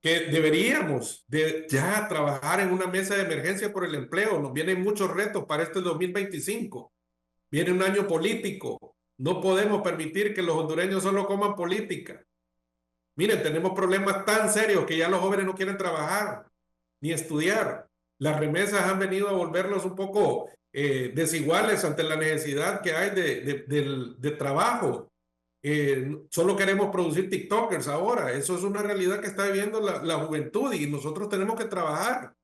que deberíamos de ya trabajar en una mesa de emergencia por el empleo. Nos vienen muchos retos para este 2025. Viene un año político. No podemos permitir que los hondureños solo coman política. Miren, tenemos problemas tan serios que ya los jóvenes no quieren trabajar ni estudiar. Las remesas han venido a volverlos un poco desiguales ante la necesidad que hay de trabajo. Solo queremos producir TikTokers ahora. Eso es una realidad que está viviendo la juventud, y nosotros tenemos que trabajar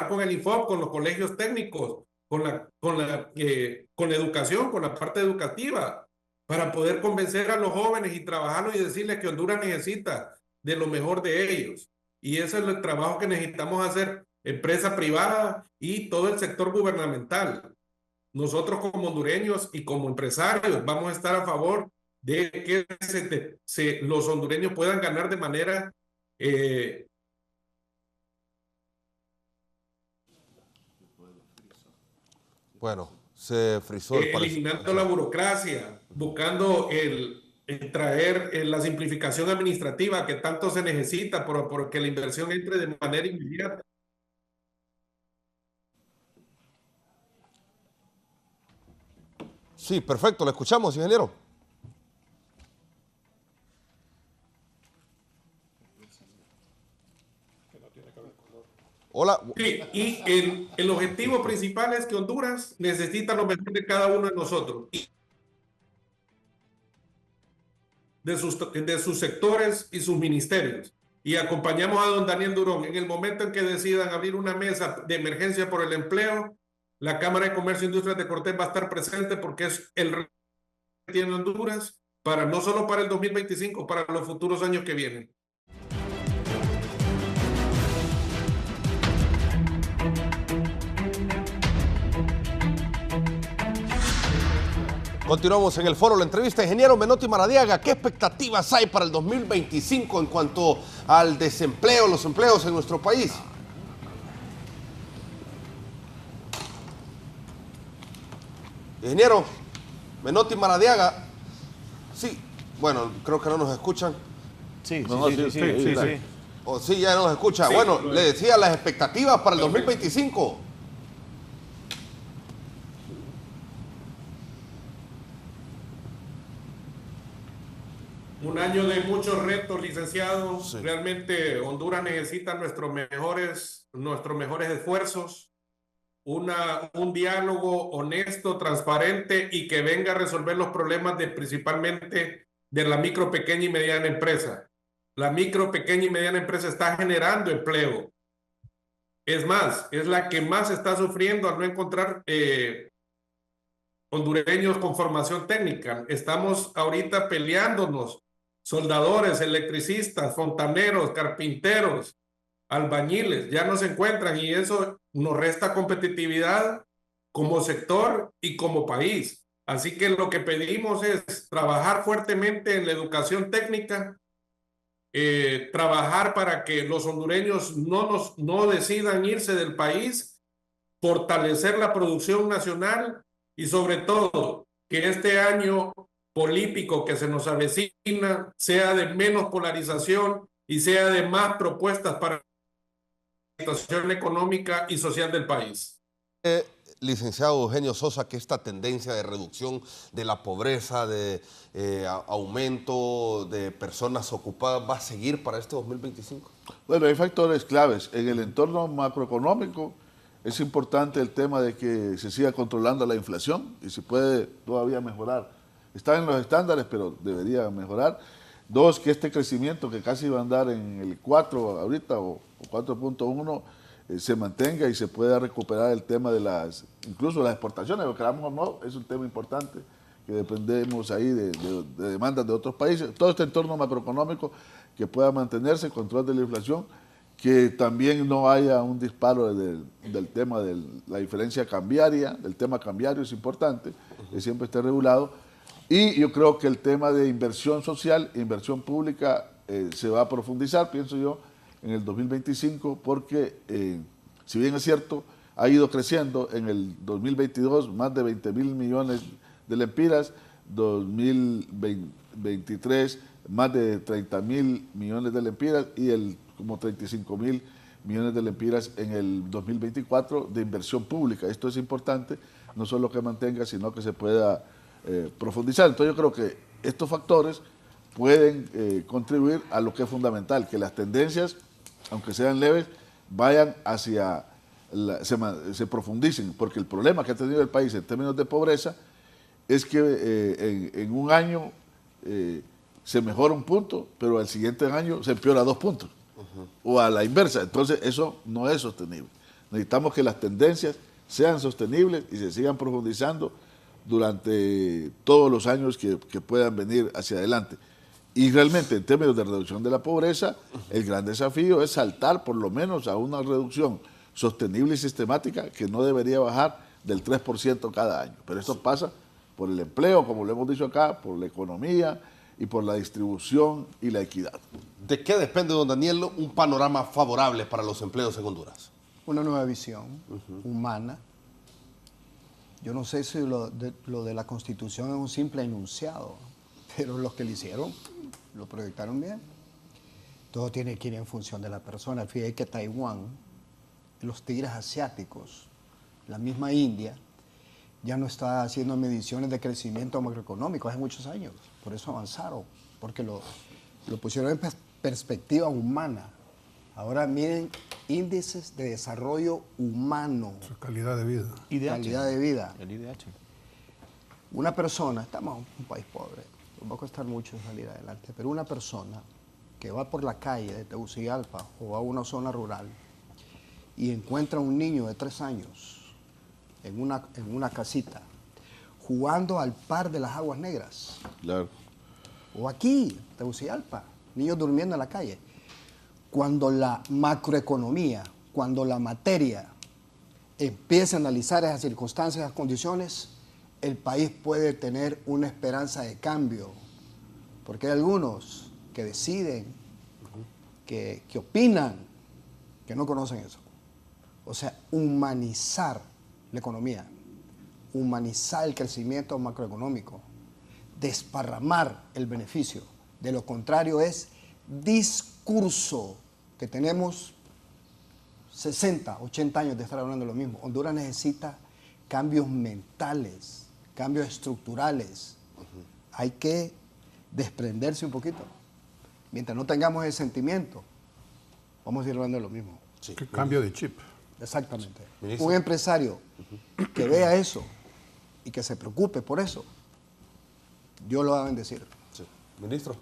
con el Infop, con los colegios técnicos, con la educación, con la parte educativa, para poder convencer a los jóvenes y trabajarlos y decirles que Honduras necesita de lo mejor de ellos. Y ese es el trabajo que necesitamos hacer, empresa privada y todo el sector gubernamental. Nosotros como hondureños y como empresarios vamos a estar a favor de que los hondureños puedan ganar de manera bueno, se frizó el eliminando la burocracia, buscando el traer la simplificación administrativa que tanto se necesita porque la inversión entre de manera inmediata. Sí, perfecto, lo escuchamos, ingeniero. Hola. Sí, y el objetivo principal es que Honduras necesita lo mejor de cada uno de nosotros, de sus sectores y sus ministerios. Y acompañamos a don Daniel Durón. En el momento en que decidan abrir una mesa de emergencia por el empleo, la Cámara de Comercio e Industrias de Cortés va a estar presente porque es el reto que tiene Honduras, no solo para el 2025, para los futuros años que vienen. Continuamos en el foro, la entrevista. Ingeniero Menotti Maradiaga, ¿qué expectativas hay para el 2025 en cuanto al desempleo, los empleos en nuestro país? Ingeniero Menotti Maradiaga, sí, bueno, creo que no nos escuchan. Sí, Oh, sí, ya nos escucha. Sí, bueno, le decía las expectativas para el 2025. Un año de muchos retos, licenciado. Sí. Realmente Honduras necesita nuestros mejores esfuerzos, un diálogo honesto, transparente y que venga a resolver los problemas principalmente de la micro, pequeña y mediana empresa. La micro, pequeña y mediana empresa está generando empleo. Es más, es la que más está sufriendo al no encontrar hondureños con formación técnica. Estamos ahorita peleándonos. Soldadores, electricistas, fontaneros, carpinteros, albañiles, ya no se encuentran y eso nos resta competitividad como sector y como país. Así que lo que pedimos es trabajar fuertemente en la educación técnica, trabajar para que los hondureños no decidan irse del país, fortalecer la producción nacional y sobre todo que este año político que se nos avecina sea de menos polarización y sea de más propuestas para la situación económica y social del país. Licenciado Eugenio Sosa, que esta tendencia de reducción de la pobreza, de aumento de personas ocupadas, ¿va a seguir para este 2025? Bueno, hay factores claves. En el entorno macroeconómico es importante el tema de que se siga controlando la inflación y se puede todavía mejorar. Está en los estándares, pero debería mejorar. Dos, que este crecimiento que casi va a andar en el 4 ahorita o 4.1 se mantenga y se pueda recuperar el tema de incluso las exportaciones, lo queramos o no, es un tema importante que dependemos ahí de demandas de otros países. Todo este entorno macroeconómico que pueda mantenerse, control de la inflación, que también no haya un disparo del tema de la diferencia cambiaria, del tema cambiario es importante, que siempre esté regulado. Y yo creo que el tema de inversión social, inversión pública, se va a profundizar, pienso yo, en el 2025, porque si bien es cierto, ha ido creciendo en el 2022 más de 20.000 millones de lempiras, 2023 más de 30.000 millones de lempiras y como 35.000 millones de lempiras en el 2024 de inversión pública. Esto es importante, no solo que mantenga, sino que se pueda profundizar. Entonces yo creo que estos factores pueden contribuir a lo que es fundamental, que las tendencias, aunque sean leves, vayan hacia, se profundicen, porque el problema que ha tenido el país en términos de pobreza es que en un año se mejora un punto, pero al siguiente año se empeora 2 puntos, o a la inversa. Entonces eso no es sostenible. Necesitamos que las tendencias sean sostenibles y se sigan profundizando durante todos los años que puedan venir hacia adelante. Y realmente, en términos de reducción de la pobreza, el gran desafío es saltar por lo menos a una reducción sostenible y sistemática que no debería bajar del 3% cada año. Pero esto pasa por el empleo, como lo hemos dicho acá, por la economía y por la distribución y la equidad. ¿De qué depende, don Daniel, un panorama favorable para los empleos en Honduras? Una nueva visión humana. Yo no sé si lo de la Constitución es un simple enunciado, pero los que lo hicieron lo proyectaron bien. Todo tiene que ir en función de la persona. Fíjate que Taiwán, los tigres asiáticos, la misma India, ya no está haciendo mediciones de crecimiento macroeconómico hace muchos años. Por eso avanzaron, porque lo pusieron en perspectiva humana. Ahora miren índices de desarrollo humano. Su calidad de vida. IDH. Calidad de vida. El IDH. Una persona, estamos en un país pobre, nos va a costar mucho salir adelante, pero una persona que va por la calle de Tegucigalpa o va a una zona rural y encuentra a un niño de 3 años en una casita jugando al par de las aguas negras. Claro. O aquí, Tegucigalpa, niños durmiendo en la calle. Cuando la macroeconomía, cuando la materia empieza a analizar esas circunstancias, esas condiciones, el país puede tener una esperanza de cambio. Porque hay algunos que deciden, que opinan, que no conocen eso. O sea, humanizar la economía, humanizar el crecimiento macroeconómico, desparramar el beneficio. De lo contrario es discurso que tenemos 60, 80 años de estar hablando de lo mismo. Honduras necesita cambios mentales, cambios estructurales. Hay que desprenderse un poquito. Mientras no tengamos ese sentimiento, vamos a ir hablando de lo mismo. Sí. Cambio de chip. Exactamente. Ministro. Un empresario que vea eso y que se preocupe por eso, Dios lo va a bendecir. Sí. Ministro.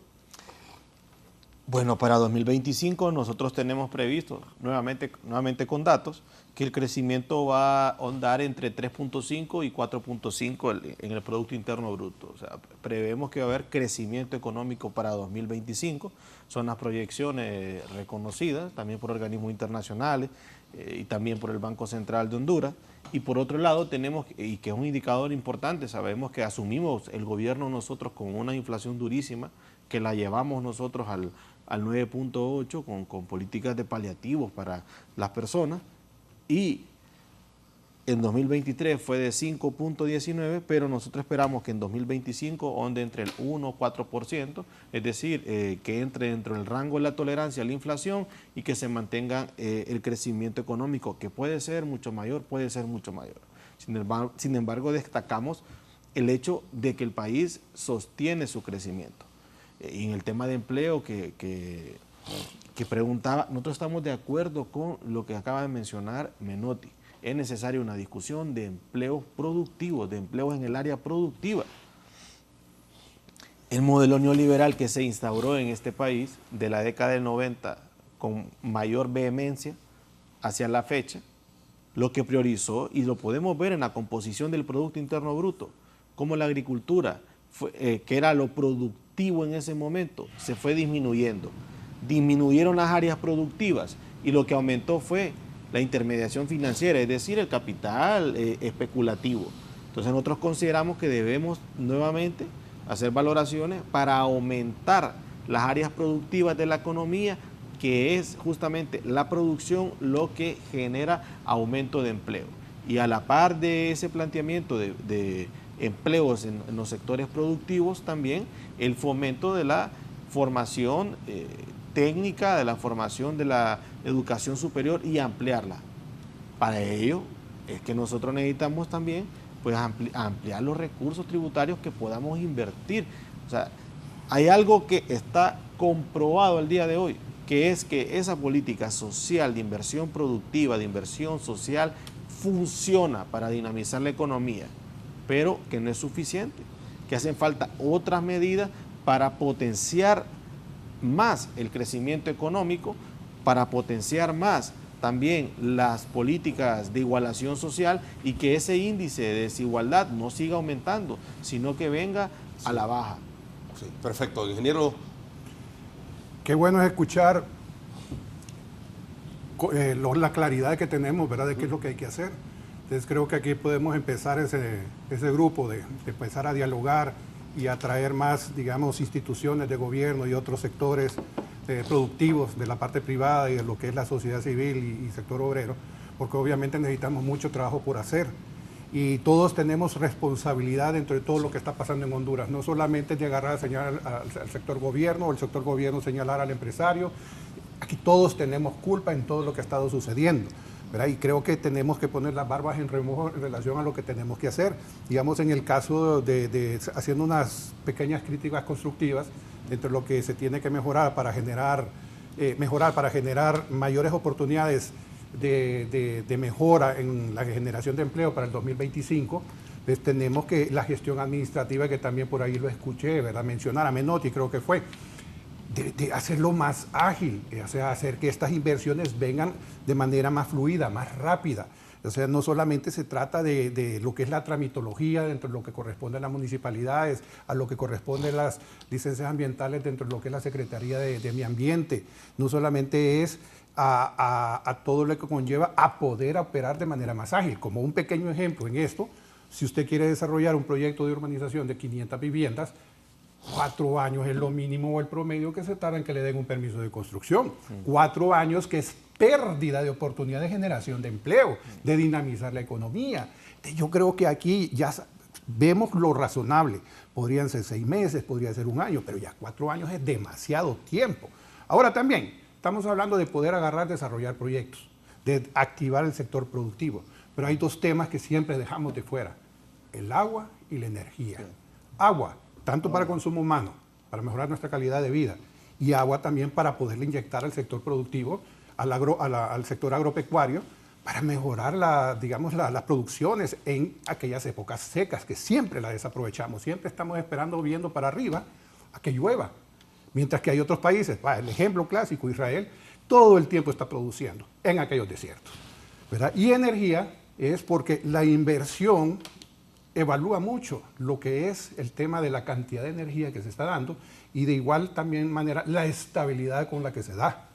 Bueno, para 2025 nosotros tenemos previsto, nuevamente con datos, que el crecimiento va a ondar entre 3.5 y 4.5 en el Producto Interno Bruto. O sea, prevemos que va a haber crecimiento económico para 2025. Son las proyecciones reconocidas también por organismos internacionales y también por el Banco Central de Honduras. Y por otro lado tenemos, y que es un indicador importante, sabemos que asumimos el gobierno nosotros con una inflación durísima, que la llevamos nosotros al 9.8 con políticas de paliativos para las personas, y en 2023 fue de 5.19, pero nosotros esperamos que en 2025 onde entre el 1 o 4%, es decir, que entre dentro del rango de la tolerancia a la inflación y que se mantenga el crecimiento económico, que puede ser mucho mayor, puede ser mucho mayor. Sin embargo, destacamos el hecho de que el país sostiene su crecimiento. Y en el tema de empleo que preguntaba, nosotros estamos de acuerdo con lo que acaba de mencionar Menotti. Es necesaria una discusión de empleos productivos, de empleos en el área productiva. El modelo neoliberal que se instauró en este país de la década del 90 con mayor vehemencia hacia la fecha, lo que priorizó, y lo podemos ver en la composición del Producto Interno Bruto, como la agricultura, que era lo productivo en ese momento, se fue disminuyendo. Disminuyeron las áreas productivas y lo que aumentó fue la intermediación financiera, es decir, el capital especulativo. Entonces nosotros consideramos que debemos nuevamente hacer valoraciones para aumentar las áreas productivas de la economía, que es justamente la producción lo que genera aumento de empleo. Y a la par de ese planteamiento de empleos en los sectores productivos, también el fomento de la formación técnica, de la formación de la educación superior y ampliarla. Para ello es que nosotros necesitamos también pues, ampliar los recursos tributarios que podamos invertir. O sea, hay algo que está comprobado al día de hoy, que es que esa política social de inversión productiva, de inversión social, funciona para dinamizar la economía, pero que no es suficiente, que hacen falta otras medidas para potenciar más el crecimiento económico, para potenciar más también las políticas de igualación social y que ese índice de desigualdad no siga aumentando, sino que venga a la baja. Sí, perfecto, ingeniero. Qué bueno es escuchar la claridad que tenemos, ¿verdad?, de qué es lo que hay que hacer. Entonces creo que aquí podemos empezar ese grupo de empezar a dialogar y atraer más, digamos, instituciones de gobierno y otros sectores productivos de la parte privada y de lo que es la sociedad civil y sector obrero, porque obviamente necesitamos mucho trabajo por hacer. Y todos tenemos responsabilidad dentro de todo lo que está pasando en Honduras. No solamente de agarrar a señalar al sector gobierno, o el sector gobierno señalar al empresario. Aquí todos tenemos culpa en todo lo que ha estado sucediendo, ¿verdad? Y creo que tenemos que poner las barbas en remojo en relación a lo que tenemos que hacer. Digamos, en el caso de haciendo unas pequeñas críticas constructivas dentro de lo que se tiene que mejorar para generar mayores oportunidades de mejora en la generación de empleo para el 2025, pues tenemos que la gestión administrativa, que también por ahí lo escuché, ¿verdad?, mencionar a Menotti, creo que fue, de hacerlo más ágil, o sea, hacer que estas inversiones vengan de manera más fluida, más rápida. O sea, no solamente se trata de lo que es la tramitología dentro de lo que corresponde a las municipalidades, a lo que corresponde a las licencias ambientales dentro de lo que es la Secretaría de Medio Ambiente, no solamente es a todo lo que conlleva a poder operar de manera más ágil. Como un pequeño ejemplo en esto, si usted quiere desarrollar un proyecto de urbanización de 500 viviendas, 4 años es lo mínimo o el promedio que se tarda en que le den un permiso de construcción. 4 años que es pérdida de oportunidad de generación de empleo, de dinamizar la economía. Yo creo que aquí ya vemos lo razonable. Podrían ser 6 meses, podría ser 1 año, pero ya 4 años es demasiado tiempo. Ahora también estamos hablando de poder agarrar, desarrollar proyectos, de activar el sector productivo. Pero hay 2 temas que siempre dejamos de fuera: el agua y la energía. Agua, tanto para consumo humano, para mejorar nuestra calidad de vida, y agua también para poderle inyectar al sector productivo, al sector agropecuario, para mejorar las producciones en aquellas épocas secas que siempre las desaprovechamos. Siempre estamos esperando, viendo para arriba a que llueva. Mientras que hay otros países, el ejemplo clásico, Israel, todo el tiempo está produciendo en aquellos desiertos, ¿verdad? Y energía es porque la inversión evalúa mucho lo que es el tema de la cantidad de energía que se está dando y de igual también manera la estabilidad con la que se da.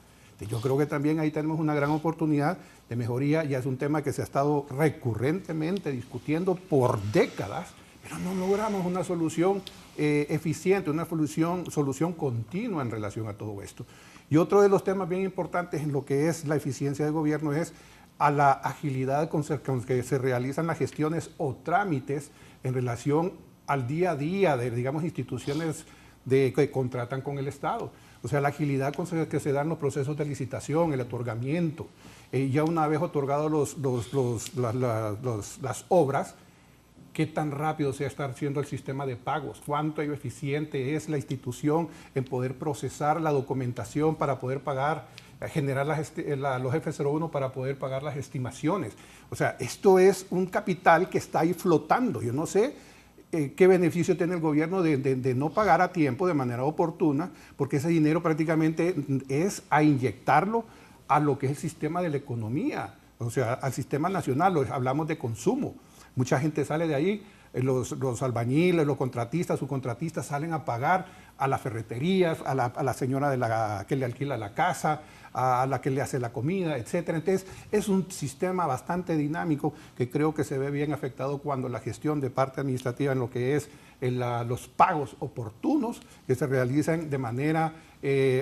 Yo creo que también ahí tenemos una gran oportunidad de mejoría, y es un tema que se ha estado recurrentemente discutiendo por décadas, pero no logramos una solución eficiente, una solución continua en relación a todo esto. Y otro de los temas bien importantes en lo que es la eficiencia del gobierno es a la agilidad con que se realizan las gestiones o trámites en relación al día a día de, digamos, instituciones que contratan con el Estado. O sea, la agilidad con que se dan los procesos de licitación, el otorgamiento. Ya una vez otorgados las obras, qué tan rápido se está haciendo el sistema de pagos, cuánto eficiente es la institución en poder procesar la documentación para poder pagar, generar los F01 para poder pagar las estimaciones. O sea, esto es un capital que está ahí flotando. Yo no sé qué beneficio tiene el gobierno de no pagar a tiempo, de manera oportuna, porque ese dinero prácticamente es a inyectarlo a lo que es el sistema de la economía, o sea, al sistema nacional. Hablamos de consumo. Mucha gente sale de ahí, los albañiles, los contratistas, subcontratistas salen a pagar a las ferreterías, a la señora que le alquila la casa, a la que le hace la comida, etc. Entonces, es un sistema bastante dinámico que creo que se ve bien afectado cuando la gestión de parte administrativa en lo que es los pagos oportunos que se realizan de manera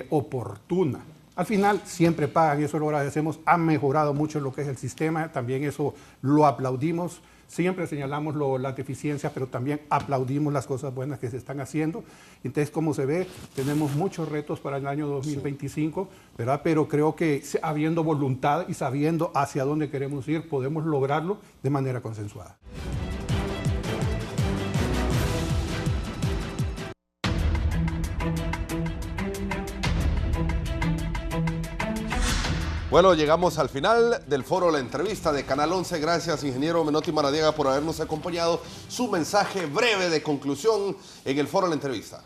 oportuna. Al final siempre pagan, y eso lo agradecemos, han mejorado mucho lo que es el sistema, también eso lo aplaudimos. Siempre señalamos las deficiencias, pero también aplaudimos las cosas buenas que se están haciendo. Entonces, como se ve, tenemos muchos retos para el año 2025, ¿verdad? Pero creo que habiendo voluntad y sabiendo hacia dónde queremos ir, podemos lograrlo de manera consensuada. Bueno, llegamos al final del foro La Entrevista de Canal 11. Gracias, ingeniero Menotti Maradiaga, por habernos acompañado. Su mensaje breve de conclusión en el foro La Entrevista.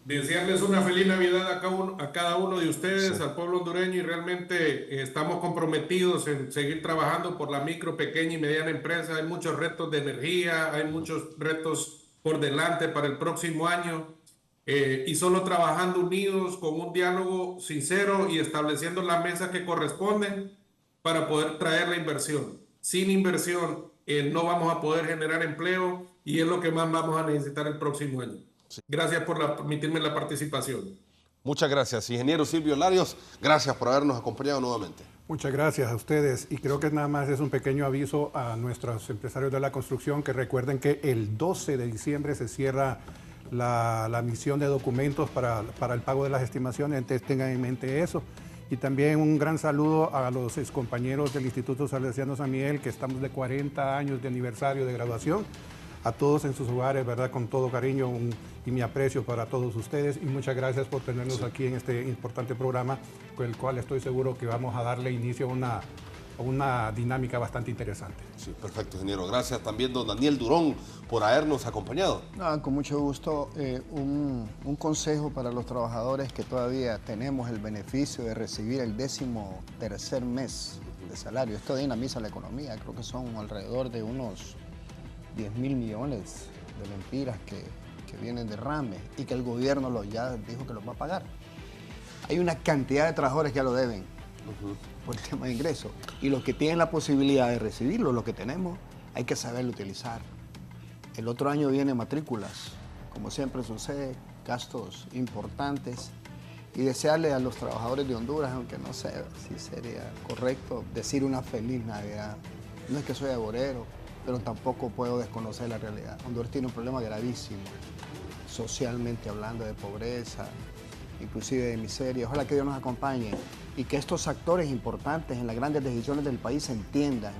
Desearles una feliz Navidad a cada uno de ustedes, sí, al pueblo hondureño, y realmente estamos comprometidos en seguir trabajando por la micro, pequeña y mediana empresa. Hay muchos retos de energía, hay muchos retos por delante para el próximo año. Y solo trabajando unidos con un diálogo sincero y estableciendo las mesas que corresponden para poder traer la inversión. Sin inversión no vamos a poder generar empleo y es lo que más vamos a necesitar el próximo año. Sí. Gracias por permitirme la participación. Muchas gracias. Ingeniero Silvio Larios, gracias por habernos acompañado nuevamente. Muchas gracias a ustedes y creo que nada más es un pequeño aviso a nuestros empresarios de la construcción que recuerden que el 12 de diciembre se cierra la emisión de documentos para el pago de las estimaciones, entonces tengan en mente eso. Y también un gran saludo a los excompañeros del Instituto Salesiano San Miguel, que estamos de 40 años de aniversario de graduación. A todos en sus hogares, ¿verdad? Con todo cariño y mi aprecio para todos ustedes. Y muchas gracias por tenernos aquí en este importante programa, con el cual estoy seguro que vamos a darle inicio a una dinámica bastante interesante. Sí, perfecto, ingeniero. Gracias también, don Daniel Durón, por habernos acompañado. Con mucho gusto. Un consejo para los trabajadores que todavía tenemos el beneficio de recibir el 13º mes de salario. Esto dinamiza la economía. Creo que son alrededor de unos 10.000 millones de lempiras que vienen de RAME y que el gobierno ya dijo que los va a pagar. Hay una cantidad de trabajadores que ya lo deben por el tema de ingresos. Y los que tienen la posibilidad de recibirlo, lo que tenemos, hay que saberlo utilizar. El otro año vienen matrículas, como siempre sucede, gastos importantes. Y desearle a los trabajadores de Honduras, aunque no sé si sería correcto decir una feliz Navidad. No es que soy agorero, pero tampoco puedo desconocer la realidad. Honduras tiene un problema gravísimo, socialmente hablando, de pobreza, inclusive de miseria. Ojalá que Dios nos acompañe y que estos actores importantes en las grandes decisiones del país entiendan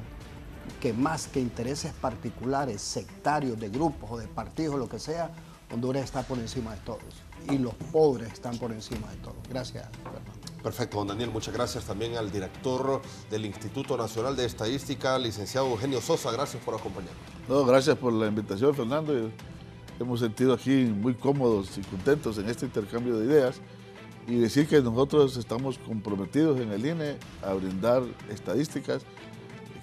que más que intereses particulares, sectarios, de grupos o de partidos o lo que sea, Honduras está por encima de todos y los pobres están por encima de todos. Gracias, Fernando. Perfecto, don Daniel. Muchas gracias también al director del Instituto Nacional de Estadística, licenciado Eugenio Sosa. Gracias por acompañarnos. No, gracias por la invitación, Fernando. Hemos sentido aquí muy cómodos y contentos en este intercambio de ideas y decir que nosotros estamos comprometidos en el INE a brindar estadísticas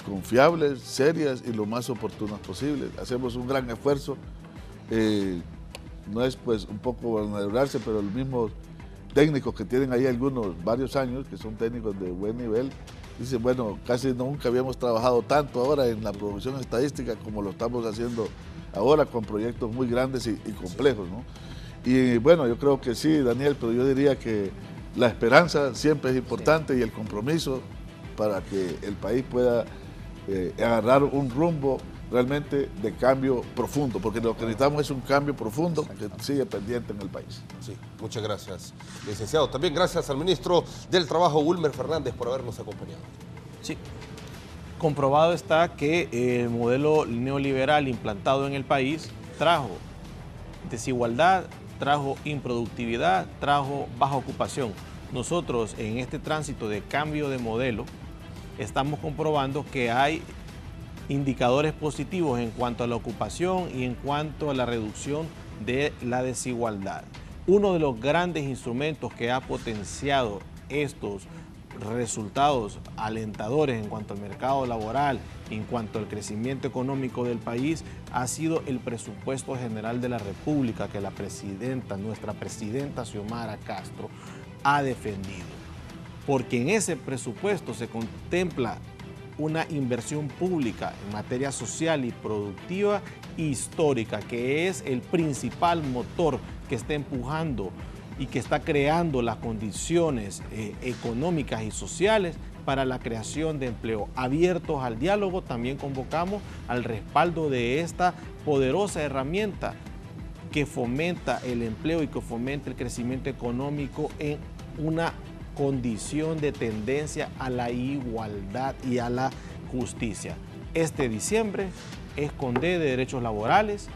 confiables, serias y lo más oportunas posibles. Hacemos un gran esfuerzo. No es pues un poco vanagloriarse, pero los mismos técnicos que tienen ahí varios años, que son técnicos de buen nivel, dicen, bueno, casi nunca habíamos trabajado tanto ahora en la producción estadística como lo estamos haciendo ahora con proyectos muy grandes y complejos, ¿no? Y bueno, yo creo que sí, Daniel, pero yo diría que la esperanza siempre es importante y el compromiso para que el país pueda agarrar un rumbo realmente de cambio profundo, porque lo que necesitamos es un cambio profundo que sigue pendiente en el país. Sí, muchas gracias, licenciado. También gracias al ministro del Trabajo, Wilmer Fernández, por habernos acompañado. Sí, comprobado está que el modelo neoliberal implantado en el país trajo desigualdad, trajo improductividad, trajo baja ocupación. Nosotros en este tránsito de cambio de modelo estamos comprobando que hay indicadores positivos en cuanto a la ocupación y en cuanto a la reducción de la desigualdad. Uno de los grandes instrumentos que ha potenciado estos resultados alentadores en cuanto al mercado laboral, en cuanto al crecimiento económico del país, ha sido el presupuesto general de la República que nuestra presidenta Xiomara Castro ha defendido. Porque en ese presupuesto se contempla una inversión pública en materia social y productiva histórica, que es el principal motor que está empujando y que está creando las condiciones económicas y sociales para la creación de empleo. Abiertos al diálogo, también convocamos al respaldo de esta poderosa herramienta que fomenta el empleo y que fomenta el crecimiento económico en una condición de tendencia a la igualdad y a la justicia. Este diciembre es con D de derechos laborales.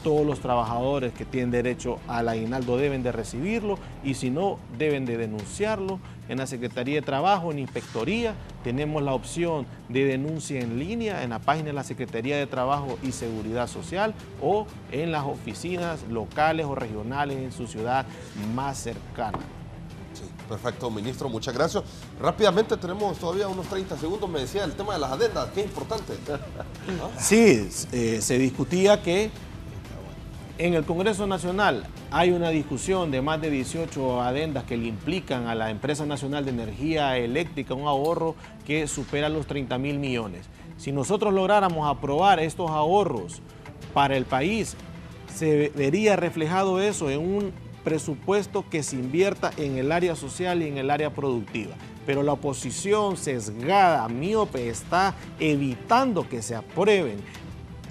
Todos los trabajadores que tienen derecho al aguinaldo deben de recibirlo y si no, deben de denunciarlo. En la Secretaría de Trabajo, en Inspectoría, tenemos la opción de denuncia en línea en la página de la Secretaría de Trabajo y Seguridad Social o en las oficinas locales o regionales en su ciudad más cercana. Sí, perfecto, ministro, muchas gracias. Rápidamente, tenemos todavía unos 30 segundos, me decía el tema de las adendas, qué importante. ¿Ah? Sí, se discutía que en el Congreso Nacional hay una discusión de más de 18 adendas que le implican a la Empresa Nacional de Energía Eléctrica un ahorro que supera los 30.000 millones. Si nosotros lográramos aprobar estos ahorros para el país, se vería reflejado eso en un presupuesto que se invierta en el área social y en el área productiva. Pero la oposición sesgada, miope, está evitando que se aprueben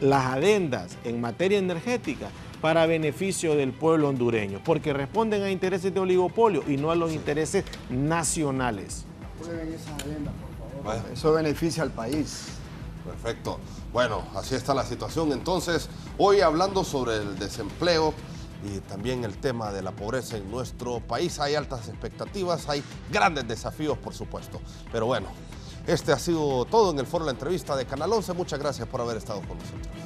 las adendas en materia energética para beneficio del pueblo hondureño, porque responden a intereses de oligopolio y no a los intereses nacionales. Aprueben esa adenda, por favor. Bueno. Eso beneficia al país. Perfecto. Bueno, así está la situación. Entonces, hoy hablando sobre el desempleo y también el tema de la pobreza en nuestro país, hay altas expectativas, hay grandes desafíos, por supuesto. Pero bueno, este ha sido todo en el foro La Entrevista de Canal 11. Muchas gracias por haber estado con nosotros.